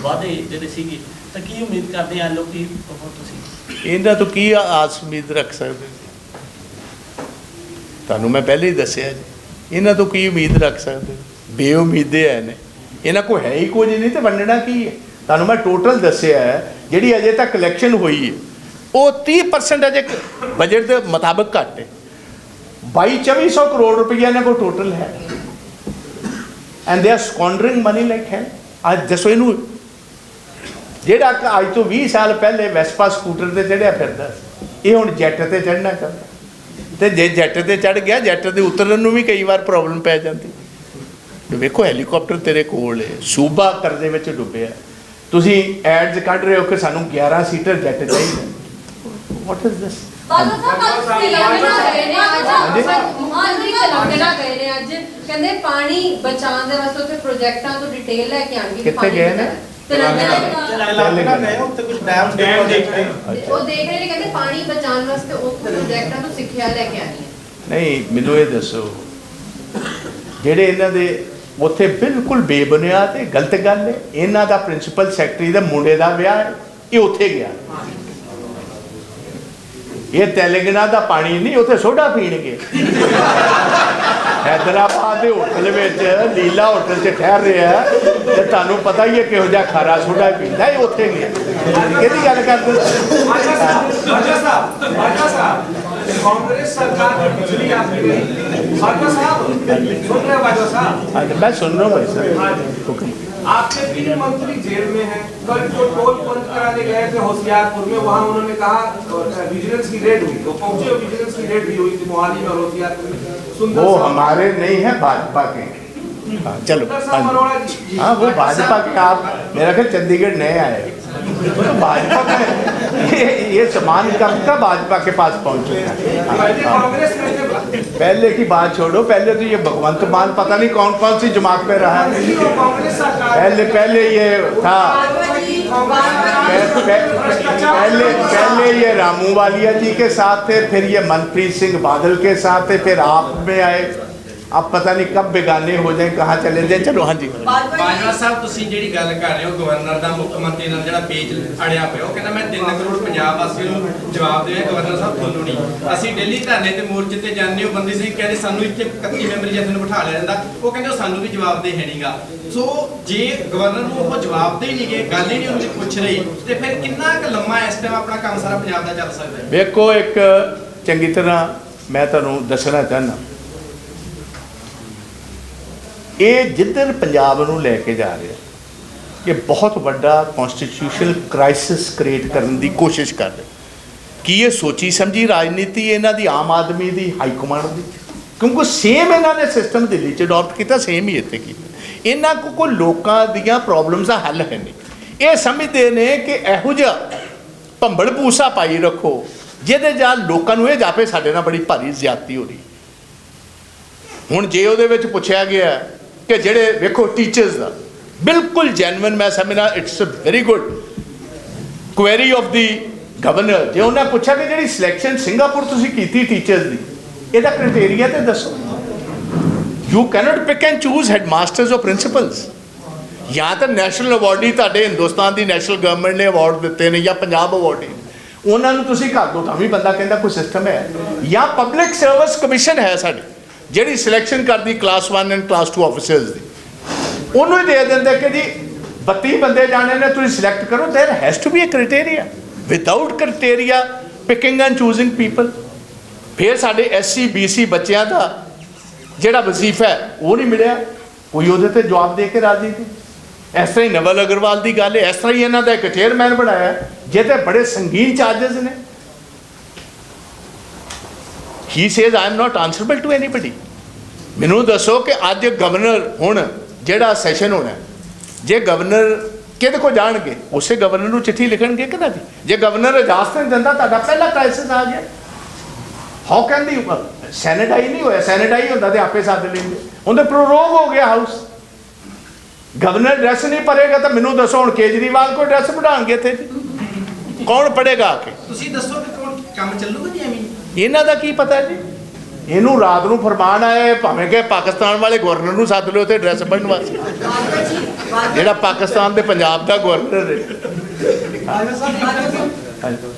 ਵਾਅਦੇ ਜਿਹੜੇ ਸੀਗੇ, ਤਾਂ ਕੀ ਉਮੀਦ ਕਰਦੇ ਆ ਲੋਕੀ ਤੁਸੀਂ? ਇਹਨਾਂ ਤੋਂ ਕੀ ਆਸ ਉਮੀਦ ਰੱਖ ਸਕਦੇ? ਤੁਹਾਨੂੰ ਮੈਂ ਪਹਿਲੇ ਹੀ ਦੱਸਿਆ ਜੀ, ਇਹਨਾਂ ਤੋਂ ਕੀ ਉਮੀਦ ਰੱਖ ਸਕਦੇ? ਬੇਉਮੀਦੇ ਹੈ ਨੇ, ਇਹਨਾਂ ਕੋਲ ਹੈ ਹੀ ਕੁਝ ਨਹੀਂ ਤੇ ਵੰਡਣਾ ਕੀ ਹੈ? ਤੁਹਾਨੂੰ ਮੈਂ ਟੋਟਲ ਦੱਸਿਆ ਜਿਹੜੀ ਅਜੇ ਤੱਕ ਇਲੈਕਸ਼ਨ ਹੋਈ ਹੈ ਉਹ 30% ਅਜੇ ਬਜਟ ਦੇ ਮੁਤਾਬਕ ਘੱਟ ਹੈ। 2200-2400 ਕਰੋੜ ਰੁਪਈਆ ਇਹਨਾਂ ਕੋਲ ਟੋਟਲ ਹੈ, and they are ਸਕੁਆਂਡਰਿੰਗ money like ਹੈਲ। ਅੱਜ ਦੱਸੋ ਇਹਨੂੰ, ਜਿਹੜਾ ਅੱਜ ਤੋਂ 20 ਸਾਲ ਪਹਿਲੇ ਵੈਸਪਾ ਸਕੂਟਰ ਤੇ ਚੜ੍ਹਿਆ ਫਿਰਦਾ, ਇਹ ਹੁਣ ਜੈਟ ਤੇ ਚੜ੍ਹਨਾ ਚਾਹੁੰਦਾ, ਤੇ ਜੇ ਜੈਟ ਤੇ ਚੜ੍ਹ ਗਿਆ, ਜੈਟ ਦੇ ਉਤਰਨ ਨੂੰ ਵੀ ਕਈ ਵਾਰ ਪ੍ਰੋਬਲਮ ਪੈ ਜਾਂਦੀ। ਵੇਖੋ ਹੈਲੀਕਾਪਟਰ ਤੇਰੇ ਕੋਲ ਹੈ, ਸੂਬਾ ਕਰਜ਼ੇ ਵਿੱਚ ਡੁੱਬਿਆ, ਤੁਸੀਂ ਐਡਸ ਕੱਢ ਰਹੇ ਹੋ ਕਿ ਸਾਨੂੰ 11 ਸੀਟਰ ਜੈਟ ਚਾਹੀਦਾ। What is this? ਕਹਿੰਦੇ ਪਾਣੀ ਬਚਾਉਣ ਦੇ ਵਾਸਤੇ ਉੱਥੇ ਪ੍ਰੋਜੈਕਟਾਂ ਤੋਂ ਡਿਟੇਲ ਲੈ ਕੇ ਆਣਗੇ। ਕਿੱਥੇ ਗਏ ਨੇ? ਉਹ ਦੇਖ ਰਹੇ ਨੇ, ਕਹਿੰਦੇ ਪਾਣੀ ਬਚਾਉਣ ਵਾਸਤੇ ਉੱਥੇ ਪ੍ਰੋਜੈਕਟਾਂ ਤੋਂ ਸਿੱਖਿਆ ਲੈ ਕੇ ਆਣੀ ਹੈ। ਨਹੀਂ ਮੈਨੂੰ ਇਹ ਦੱਸੋ, ਜਿਹੜੇ ਇਹਨਾਂ ਦੇ ਉੱਥੇ ਬਿਲਕੁਲ ਬੇਬੁਨਿਆਦ ਤੇ ਗਲਤ ਗੱਲ ਹੈ, ਇਹਨਾਂ ਦਾ ਪ੍ਰਿੰਸੀਪਲ ਸੈਕਟਰੀ ਦਾ ਮੁੰਡੇ ਦਾ ਵਿਆਹ ਹੈ, ਇਹ ਉੱਥੇ ਗਿਆ, ये तेलंगाना का पानी नहीं, उत्थे सोडा पीणगे। हैदराबाद के होटल में लीला होटल च ठहर रहा है तो तुहानू पता ही है किहो जिहा खारा सोडा पींदा है, उत्थे गया किहदी गल करदे। कांग्रेस सरकार की बिजली आपकी गई। बाजवा साहब सुन रहे हो? बाजवा साहब मैं सुन रहा हूँ भाई साहब। आपके 3 मंत्री जेल में हैं। कल जो टोल बंद कराने गए थे होशियारपुर में, वहाँ उन्होंने कहा विजिलेंस की रेड हुई, तो पहुंचे विजिलेंस की रेड भी हुई थी मोहाली में और होशियारपुर में। सुंदर वो साहब- हमारे नहीं है, भाजपा के। हाँ चलो, सुंदर साहब अरोड़ा जी। हाँ वो भाजपा के। आप मेरा ख्याल चंडीगढ़ नए आए, तो भाजपा का ये सामान कब का भाजपा के पास पहुंच चुका है। पहले कांग्रेस में थे। पहले की बात छोड़ो, पहले तो ये भगवंत मान पता नहीं कौन कौन सी जमात में रहा है। कांग्रेस सरकार पहले ये था, पहले ये रामू वालिया जी के साथ थे, फिर ये मनप्रीत सिंह बादल के साथ थे, फिर आप में आए। अब पता नहीं कब बेगाने हो जाए, कहाँ चले जाए। चलो हाँ जी। ਬਾਜਵਾ ਸਾਹਿਬ ਤੁਸੀਂ ਜਿਹੜੀ ਗੱਲ ਕਰ ਰਹੇ ਹੋ ਗਵਰਨਰ ਦਾ ਮੁੱਖ ਮੰਤਰੀ ਨਾਲ ਜਿਹੜਾ ਪੇਜ ਅੜਿਆ ਪਿਆ, ਉਹ ਕਹਿੰਦਾ ਮੈਂ 3 ਕਰੋੜ ਪੰਜਾਬ ਵਾਸੀਆਂ ਨੂੰ ਜਵਾਬ ਦੇਵਾਂ। ਗਵਰਨਰ ਸਾਹਿਬ ਤੁਹਾਨੂੰ ਨਹੀਂ, ਅਸੀਂ ਦਿੱਲੀ ਧਰਨੇ ਤੇ ਮੋਰਚੇ ਤੇ ਜਾਂਦੇ ਹੋ, ਬੰਦੀ ਸਿੰਘ ਕਹਿੰਦੇ ਸਾਨੂੰ ਇੱਥੇ 31 ਮੈਂਬਰੀ ਜਥੇ ਨੂੰ ਬਿਠਾ ਲਿਆ ਜਾਂਦਾ, ਉਹ ਕਹਿੰਦੇ ਉਹ ਸਾਨੂੰ ਵੀ ਜਵਾਬ ਦੇ ਹੈ ਨਹੀਂਗਾ। ਸੋ ਜੇ ਗਵਰਨਰ ਨੂੰ ਉਹ ਜਵਾਬ ਦੇ ਹੀ ਨਹੀਂ ਗਏ, ਗੱਲ ਹੀ ਨਹੀਂ ਉਹਨੂੰ ਪੁੱਛ ਰਹੀ, ਤੇ ਫਿਰ ਕਿੰਨਾ ਕੁ ਲੰਮਾ ਇਸ ਟਾਈਮ ਆਪਣਾ ਕੰਮ ਸਾਰਾ ਪੰਜਾਬ ਦਾ ਚੱਲ ਸਕਦਾ ਹੈ? ਵੇਖੋ, ਇੱਕ ਚੰਗੀ ਤਰ੍ਹਾਂ ਮੈਂ ਤੁਹਾਨੂੰ ਦੱਸਣਾ ਚਾਹੁੰਦਾ, ਇਹ ਜਿੱਧਰ ਪੰਜਾਬ ਨੂੰ ਲੈ ਕੇ ਜਾ ਰਿਹਾ, ਇਹ ਬਹੁਤ ਵੱਡਾ ਕਨਸਟੀਟਿਊਸ਼ਨਲ ਕ੍ਰਾਈਸਿਸ ਕ੍ਰੀਏਟ ਕਰਨ ਦੀ ਕੋਸ਼ਿਸ਼ ਕਰ ਰਿਹਾ। ਕੀ ਇਹ ਸੋਚੀ ਸਮਝੀ ਰਾਜਨੀਤੀ ਇਹਨਾਂ ਦੀ, ਆਮ ਆਦਮੀ ਦੀ, ਹਾਈ ਕਮਾਂਡ ਦੀ? ਕਿਉਂਕਿ ਸੇਮ ਇਹਨਾਂ ਨੇ ਸਿਸਟਮ ਦਿੱਲੀ 'ਚ ਅਡਾਪਟ ਕੀਤਾ, ਸੇਮ ਹੀ ਇੱਥੇ ਕੀਤਾ। ਇਹਨਾਂ ਕੋਲ ਕੋਈ ਲੋਕਾਂ ਦੀਆਂ ਪ੍ਰੋਬਲਮਸ ਦਾ ਹੱਲ ਹੈ ਨਹੀਂ। ਇਹ ਸਮਝਦੇ ਨੇ ਕਿ ਇਹੋ ਜਿਹਾ ਭੰਬੜ ਭੂਸਾ ਪਾਈ ਰੱਖੋ ਜਿਹਦੇ ਨਾਲ ਲੋਕਾਂ ਨੂੰ ਇਹ ਜਾਪੇ ਸਾਡੇ ਨਾਲ ਬੜੀ ਭਾਰੀ ਜ਼ਿਆਦਤੀ ਹੋ ਰਹੀ। ਹੁਣ ਜੇ ਉਹਦੇ ਵਿੱਚ ਪੁੱਛਿਆ ਗਿਆ ਕਿ ਜਿਹੜੇ ਵੇਖੋ ਟੀਚਰਸ ਦਾ ਬਿਲਕੁਲ ਜੈਨੂਇਨ, ਮੈਂ ਸਮਝਦਾ it's a very good query of the governor, ਜੇ ਉਹਨਾਂ ਪੁੱਛਿਆ ਕਿ ਜਿਹੜੀ ਸਿਲੈਕਸ਼ਨ ਸਿੰਗਾਪੁਰ ਤੁਸੀਂ ਕੀਤੀ ਟੀਚਰਸ ਦੀ, ਇਹਦਾ ਕ੍ਰਾਈਟੇਰੀਆ ਤੇ ਦੱਸੋ। You cannot pick and choose head masters ਔਰ ਪ੍ਰਿੰਸੀਪਲਸ। ਜਾਂ ਤਾਂ ਨੈਸ਼ਨਲ ਅਵਾਰਡੀ ਤੁਹਾਡੇ ਹਿੰਦੁਸਤਾਨ ਦੀ ਨੈਸ਼ਨਲ ਗਵਰਨਮੈਂਟ ਨੇ ਅਵਾਰਡ ਦਿੱਤੇ ਨੇ, ਜਾਂ ਪੰਜਾਬ ਅਵਾਰਡੀ, ਉਹਨਾਂ ਨੂੰ ਤੁਸੀਂ ਕਰ ਦਿਓ, ਤਾਂ ਵੀ ਬੰਦਾ ਕਹਿੰਦਾ ਕੋਈ ਸਿਸਟਮ ਹੈ। ਜਾਂ ਪਬਲਿਕ ਸਰਵਿਸ ਕਮਿਸ਼ਨ ਹੈ ਸਾਡੀ, ਜਿਹੜੀ ਸਿਲੈਕਸ਼ਨ ਕਰਦੀ ਕਲਾਸ 1 ਐਂਡ ਕਲਾਸ 2 ਆਫਿਸਰਸ ਦੀ, ਉਹਨੂੰ ਹੀ ਦੇ ਦਿੰਦੇ ਕਿ ਜੀ 32 ਬੰਦੇ ਜਾਣੇ ਨੇ, ਤੁਸੀਂ ਸਿਲੈਕਟ ਕਰੋ। There has to be a criteria. Without criteria picking and choosing people, ਫਿਰ ਸਾਡੇ SC BC ਬੱਚਿਆਂ ਦਾ ਜਿਹੜਾ ਵਜ਼ੀਫਾ ਹੈ ਉਹ ਨਹੀਂ ਮਿਲਿਆ, ਕੋਈ ਉਹਦੇ ਤੇ ਜਵਾਬ ਦੇ ਕੇ ਰਾਜੀ ਨਹੀਂ। ਇਸ ਤਰ੍ਹਾਂ ਹੀ ਨਵਲ ਅਗਰਵਾਲ ਦੀ ਗੱਲ ਹੈ, ਇਸ ਤਰ੍ਹਾਂ ਹੀ ਇਹਨਾਂ ਦਾ ਇੱਕ ਚੇਅਰਮੈਨ ਬਣਾਇਆ ਜਿਹਦੇ ਬੜੇ ਸੰਗੀਨ ਚਾਰਜਸ ਨੇ। He says I am not answerable to anybody। ਮੈਨੂੰ ਦੱਸੋ ਕਿ ਅੱਜ ਗਵਰਨਰ, ਹੁਣ ਜਿਹੜਾ ਸੈਸ਼ਨ ਹੋਣਾ, ਜੇ ਗਵਰਨਰ ਕਿਹਦੇ ਕੋਲ ਜਾਣਗੇ, ਉਸੇ ਗਵਰਨਰ ਨੂੰ ਚਿੱਠੀ ਲਿਖਣਗੇ ਕਿ ਨਾ ਜੀ? ਜੇ ਗਵਰਨਰ ਇਜਾਜ਼ਤ ਨਹੀਂ ਦਿੰਦਾ, ਤੁਹਾਡਾ ਪਹਿਲਾ ਕ੍ਰਾਈਸਿਸ ਆ ਗਿਆ। ਹਾਊ ਕੈਨ ਦੀ ਸੈਨੇਟਾਈ ਨਹੀਂ ਹੋਇਆ, ਸੈਨੇਟਾਈ ਹੁੰਦਾ ਤੇ ਆਪੇ ਸੱਦ ਲੈਂਦੇ। ਉਹਦੇ ਪ੍ਰੋਰੋਗ ਹੋ ਗਿਆ ਹਾਊਸ। ਗਵਰਨਰ ਡਰੈਸ ਨਹੀਂ ਭਰੇਗਾ ਤਾਂ ਮੈਨੂੰ ਦੱਸੋ ਹੁਣ ਕੇਜਰੀਵਾਲ ਕੋਈ ਡਰੈਸ ਬਣਾਉਣਗੇ ਇੱਥੇ ਜੀ? ਕੌਣ ਪੜੇਗਾ ਆ ਕੇ? ਤੁਸੀਂ ਦੱਸੋ ਕਿ ਕੌਣ ਕੰਮ ਚੱਲੂਗਾ ਜੀ ਐਵੇਂ? ਇਹਨਾਂ ਦਾ ਕੀ ਪਤਾ ਜੀ? ਇਹਨੂੰ ਰਾਤ ਨੂੰ ਫਰਮਾਨ ਆਇਆ, ਭਾਵੇਂ ਕਿ ਪਾਕਿਸਤਾਨ ਵਾਲੇ ਗਵਰਨਰ ਨੂੰ ਸੱਦ ਲਿਓ ਤੇ ਡਰੈਸ ਬਣਨ ਵਾਸਤੇ, ਜਿਹੜਾ ਪਾਕਿਸਤਾਨ ਦੇ ਪੰਜਾਬ ਦਾ ਗਵਰਨਰ ਹੈ।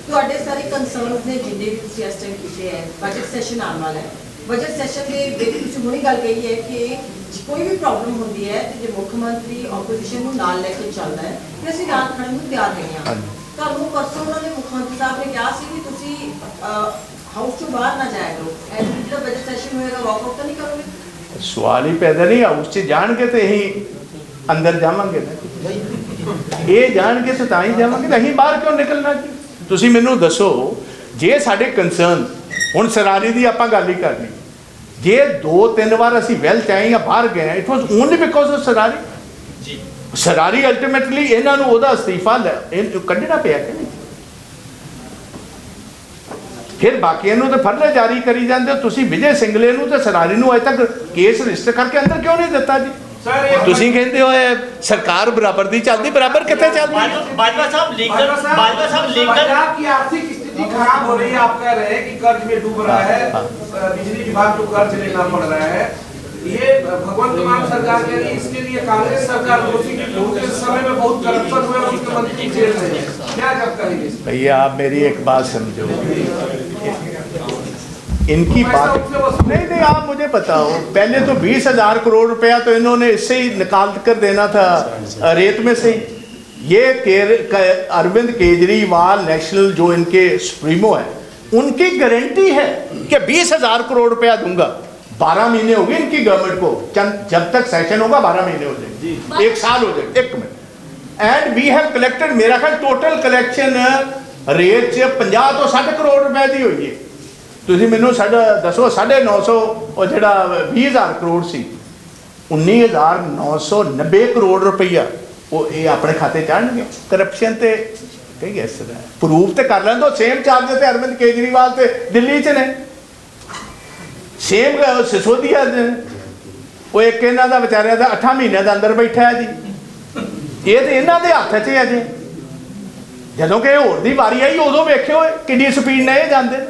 ਤੁਹਾਡੇ ਸਾਰੇ ਕੰਸਰਨਸ ਨੇ ਜਿੰਨੇ ਵੀ ਤੁਸੀਂ ਇਸ ਟਾਈਮ ਕੀਤੇ ਹੈ, ਬਜਟ ਸੈਸ਼ਨ ਆਉਣ ਵਾਲਾ ਹੈ। ਬਜਟ ਸੈਸ਼ਨ ਦੇ ਵਿੱਚ ਤੁਸੀਂ ਹੁਣੀ ਗੱਲ ਕਹੀ ਹੈ ਕਿ ਕੋਈ ਵੀ ਪ੍ਰੋਬਲਮ ਹੁੰਦੀ ਹੈ ਤੇ ਜੇ ਮੁੱਖ ਮੰਤਰੀ ਆਪੋਜੀਸ਼ਨ ਨੂੰ ਨਾਲ ਲੈ ਕੇ ਚੱਲਦਾ ਹੈ ਤੇ ਅਸੀਂ ਨਾਲ ਖੜਨ ਨੂੰ ਤਿਆਰ ਹੈਗੇ ਹਾਂ। ਤੁਹਾਨੂੰ ਪਰਸੋਂ ਉਹਨਾਂ ਨੇ ਮੁੱਖ ਮੰਤਰੀ ਸਾਹਿਬ ਨੇ ਕਿਹਾ ਸੀ ਕਿ ਤੁਸੀਂ ਹਾਊਸ ਤੋਂ ਬਾਹਰ ਨਾ ਜਾਇਆ ਕਰੋ, ਜਿਹੜਾ ਬਜਟ ਸੈਸ਼ਨ ਹੋਏਗਾ ਵਾਕਆਊਟ ਤਾਂ ਨਹੀਂ ਕਰੋਗੇ? ਸਵਾਲ ਹੀ ਪੈਦਾ ਨਹੀਂ, ਹਾਊਸ 'ਚ ਜਾਣਗੇ ਤੇ ਅਸੀਂ ਅੰਦਰ ਜਾਵਾਂਗੇ ਨਾ, ਇਹ ਜਾਣਗੇ ਤਾਂ ਹੀ ਜਾਵਾਂਗੇ, ਅਸੀਂ ਬਾਹਰ ਕਿਉਂ ਨਿਕਲਣਾ ਜੀ? ਤੁਸੀਂ ਮੈਨੂੰ ਦੱਸੋ, ਜੇ ਸਾਡੇ ਕੰਸਰਨ, ਹੁਣ ਸਰਾਰੀ ਦੀ ਆਪਾਂ ਗੱਲ ਹੀ ਕਰਨੀ, ਜੇ 2-3 ਵਾਰ ਅਸੀਂ ਵੈਲ ਚਾਹੇ ਜਾਂ ਬਾਹਰ ਗਏ, it was only because of Sarari ਜੀ। ਸਰਾਰੀ ਅਲਟੀਮੇਟਲੀ ਇਹਨਾਂ ਨੂੰ ਉਹਦਾ ਅਸਤੀਫਾ ਕੱਢਣਾ ਪਿਆ ਕਿ ਨਹੀਂ? ਫਿਰ ਬਾਕੀਆਂ ਨੂੰ ਤਾਂ ਫਰਲੇ ਜਾਰੀ ਕਰੀ ਜਾਂਦੇ ਹੋ ਤੁਸੀਂ। ਵਿਜੇ ਸਿੰਗਲੇ ਨੂੰ ਤੇ ਸਰਾਰੀ ਨੂੰ ਅਜੇ ਤੱਕ ਕੇਸ ਰਜਿਸਟਰ ਕਰਕੇ ਅੰਦਰ ਕਿਉਂ ਨਹੀਂ ਦਿੱਤਾ ਜੀ? ਤੁਸੀਂ ਕਹਿੰਦੇ ਹੋ ਸਰਕਾਰ ਬਰਾਬਰ ਦੀ ਚੱਲਦੀ, ਬਰਾਬਰ ਕਿੱਥੇ ਚੱਲਦੀ? बाजवा साहब लीगल पंजाब की आर्थिक स्थिति खराब हो रही है, आप कह रहे हैं कि कर्ज में डूब रहा है, बिजली विभाग को कर्ज लेना पड़ रहा है। ये भगवंत मान सरकार कह रही है, इसके लिए कांग्रेस सरकार दोषी की उनके समय में बहुत करप्शन हुए और उसके मंत्री जेल में है। क्या जब करेंगे? भैया आप मेरी एक बात समझो, इनकी बात नहीं नहीं, आप मुझे बताओ, पहले तो 20,000 करोड़ रुपया तो इन्होंने इससे ही निकाल कर देना था, रेत में से ही। ये अरविंद केजरीवाल नेशनल जो इनके सुप्रीमो है, उनकी गारंटी है कि 20,000 करोड़ रुपया दूंगा। 12 महीने हो गए इनकी गवर्नमेंट को, जब तक सेशन होगा 12 महीने हो जाएंगे, 1 साल हो जाएगा। 1 minute. And we have collected, मेरा ख्याल टोटल कलेक्शन रेट 50 तो 60 करोड़ रुपए की हुई है। ਤੁਸੀਂ ਮੈਨੂੰ दसो 950 और ਜਿਹੜਾ 20,000 करोड़ सी 19,990 करोड़ रुपया वो ये अपने खाते चाणगे। करप्शन ते कही इस तरह प्रूफ तो कर लें, सेम चार्ज ते अरविंद केजरीवाल ते दिल्ली च ने, सेम सिसोदिया ने। वो एक इन्हों का बेचारिया का 8 महीने के अंदर बैठा है जी, ये तो इन्हों के हथ च है जी। ਜਦੋਂ कि होर दी वारी आई उदों वेख्यो किड्डी स्पीड ने जाते।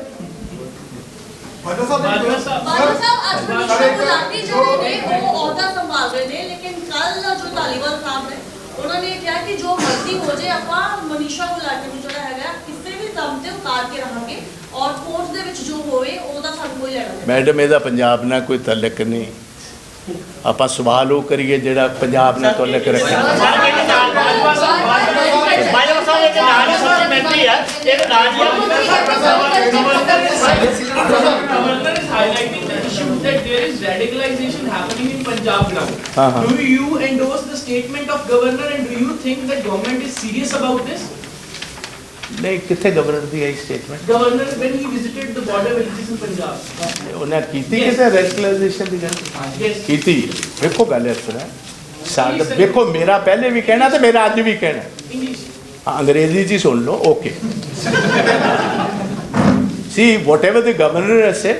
बाजवा साहब आज मनीषा गुलाटी ਜਿਹੜੇ ਨੇ ਉਹ ਅਹੁਦਾ ਸੰਭਾਲ ਰਹੇ ਨੇ, ਲੇਕਿਨ ਕੱਲ ਜੋ ਧਾਲੀਵਾਲ ਸਾਹਿਬ ਨੇ ਉਹਨਾਂ ਨੇ ਕਿਹਾ ਕਿ ਜੋ ਮਰਜ਼ੀ ਹੋ ਜਾਏ ਆਪਾਂ ਮਨੀਸ਼ਾ ਗੁਲਾਟੀ ਨੂੰ ਜਿਹੜਾ ਹੈਗਾ ਕਿਸੇ ਵੀ ਕੰਮ ਤੇ ਉਤਾਰ ਕੇ ਰਹਾਂਗੇ ਔਰ ਕੋਰਟ ਦੇ ਵਿੱਚ ਜੋ ਹੋਵੇ ਉਹਦਾ ਸਾਨੂੰ ਕੋਈ ਲੈਣਾ ਦੇਣਾ। मैडम ਇਹਦਾ ਪੰਜਾਬ ਨਾਲ ਕੋਈ ਤਾਲੁਕ ਨਹੀਂ, ਆਪਾਂ ਸਵਾਲ ਉਹ ਕਰੀਏ ਜਿਹੜਾ ਪੰਜਾਬ ਨਾਲ ਤਾਲੁਕ ਰੱਖੇ। ਬਾਜਵਾ ਸਾਹਿਬ ਇਹ ਨਾਲ ਹੀ ਸਪਲੀਮੈਂਟਰੀ ਹੈ, ਇਹ ਨਾਲ Governor is highlighting the issue that there is radicalization happening in Punjab now. Do you endorse the statement of governor and do you think that government is serious about this? नहीं, कितने governor की आई statement? Governor when he visited the border villages in Punjab. उन्हें कीती किते radicalisation की गल Yes. कीती। देखो गल इस तरह साड देखो, मेरा पहले भी कहना तो मेरा अज भी कहना, English. हाँ अंग्रेजी जी सुन लो। Okay see whatever the governor has said,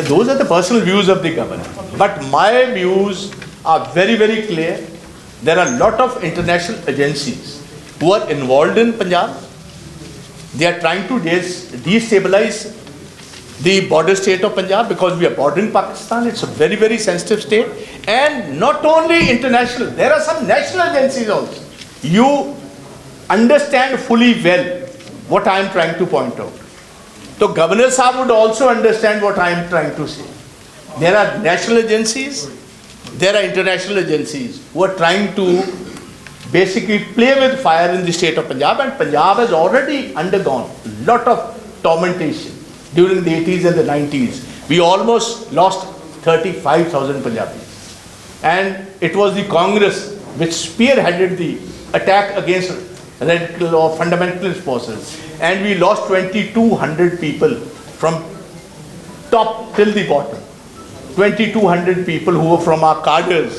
those are the personal views of the governor, but my views are very clear. There are a lot of international agencies who are involved in Punjab. They are trying to destabilize the border state of Punjab because we are bordering Pakistan. It's a very sensitive state, and not only international, there are some national agencies also. You understand fully well what I am trying to point out. So Governor Sahab would also understand what I am trying to say. There are national agencies, there are international agencies who are trying to basically play with fire in the state of Punjab, and Punjab has already undergone a lot of tormentation during the 80s and the 90s. We almost lost 35,000 Punjabis, and it was the Congress which spearheaded the attack against radical or fundamentalist forces, and we lost 2,200 people from top till the bottom. 2,200 people who were from our cadres,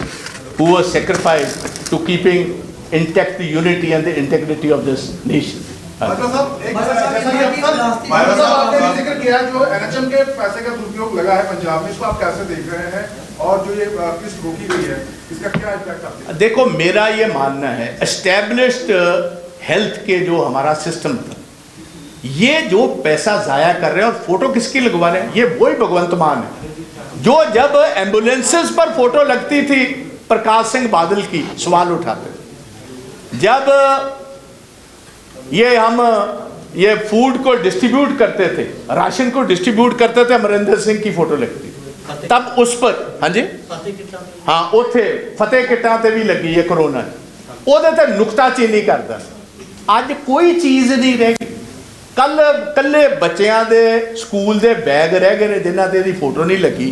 who were sacrificed to keeping intact the unity and the integrity of this nation. Bajwa साहब आपने जिक्र किया जो NHM के पैसे का दुरुपयोग लगा है पंजाब में, इसको आप कैसे देख रहे हैं और जो ये किस्त रोकी गई है इसका क्या इम्पैक्ट आपके? देखो, मेरा ये मानना है एस्टेब्लिश्ड हेल्थ के जो हमारा सिस्टम था, ये जो पैसा जाया कर रहे हैं और फोटो किसकी लगवा रहे हैं, ये वही भगवंत मान है जो जब एम्बुलेंसेस पर फोटो लगती थी प्रकाश सिंह बादल की सवाल उठाते, जब हम ये फूड को डिस्ट्रीब्यूट करते थे, राशन को डिस्ट्रीब्यूट करते थे, अमरिंदर सिंह की फोटो लगती थी, तब उस पर हाँ जी हाँ उथे फतेह किटां ते भी लगी है कोरोना, ਉਹਦੇ ਤੇ ਨੁਕਤਾਚੀਨੀ ਕਰਦਾ। ਅੱਜ ਕੋਈ ਚੀਜ਼ ਨਹੀਂ ਰਹਿ ਗਈ। ਕੱਲੇ ਬੱਚਿਆਂ ਦੇ ਸਕੂਲ ਦੇ ਬੈਗ ਰਹਿ ਗਏ ਨੇ ਜਿਨ੍ਹਾਂ ਤੇ ਇਹਦੀ ਫੋਟੋ ਨਹੀਂ ਲੱਗੀ,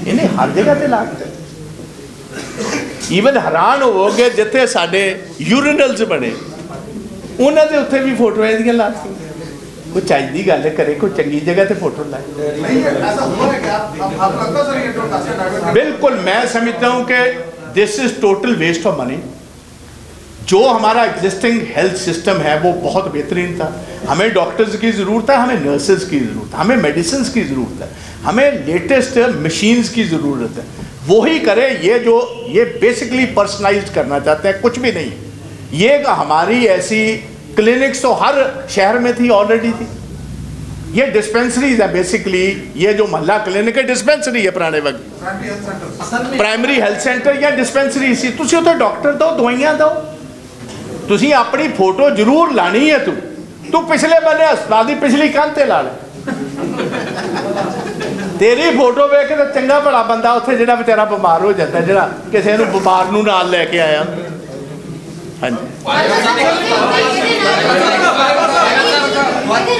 ਇਹਨੇ ਹਰ ਜਗ੍ਹਾ ਤੇ ਲਾ ਦਿੱਤਾ। ਈਵਨ ਹੈਰਾਨ ਹੋਵੋਗੇ ਜਿੱਥੇ ਸਾਡੇ ਯੂਰੀਨਲਸ ਬਣੇ ਉਹਨਾਂ ਦੇ ਉੱਤੇ ਵੀ ਫੋਟੋਆਂ ਇਹਦੀਆਂ ਲਾ ਦਿੱਤੀਆਂ। कोई चाहिए गल करे, कोई चंगी जगह ते फोटो लाए। बिल्कुल, मैं समझता हूँ कि this is total waste of money. जो हमारा एग्जिस्टिंग हेल्थ सिस्टम है वो बहुत बेहतरीन था। हमें डॉक्टर्स की ज़रूरत है, हमें नर्सेज की ज़रूरत है, हमें मेडिसिन की ज़रूरत है, हमें लेटेस्ट मशीन्स की ज़रूरत है। वही करे ये बेसिकली पर्सनलाइज्ड करना चाहते हैं, कुछ भी नहीं। ये हमारी ऐसी क्लिनिक्स तो हर शहर में थी, ऑलरेडी थी। ये डिस्पेंसरीज है बेसिकली, ये जो मोहल्ला क्लिनिक है डिस्पेंसरी है पुराने वक्त। प्राइमरी हेल्थ सेंटर या डिस्पेंसरी सी, तुसी उत्थे डॉक्टर दो, दवाइयां दो, तुसी अपनी फोटो जरूर लानी है। तू पिछले बने अस्पताल की पिछली कंध ते ला ले। ਤੇਰੀ ਫੋਟੋ ਵੇਖ ਕੇ ਤਾਂ ਚੰਗਾ ਭਲਾ ਬੰਦਾ ਉੱਥੇ ਜਿਹੜਾ ਵਿਚਾਰਾ ਬਿਮਾਰ ਹੋ ਜਾਂਦਾ, ਜਿਹੜਾ ਕਿਸੇ ਨੂੰ ਬਿਮਾਰ ਨੂੰ ਨਾਲ ਲੈ ਕੇ ਆਇਆ। ਹਾਂਜੀ ਉਹਦੀ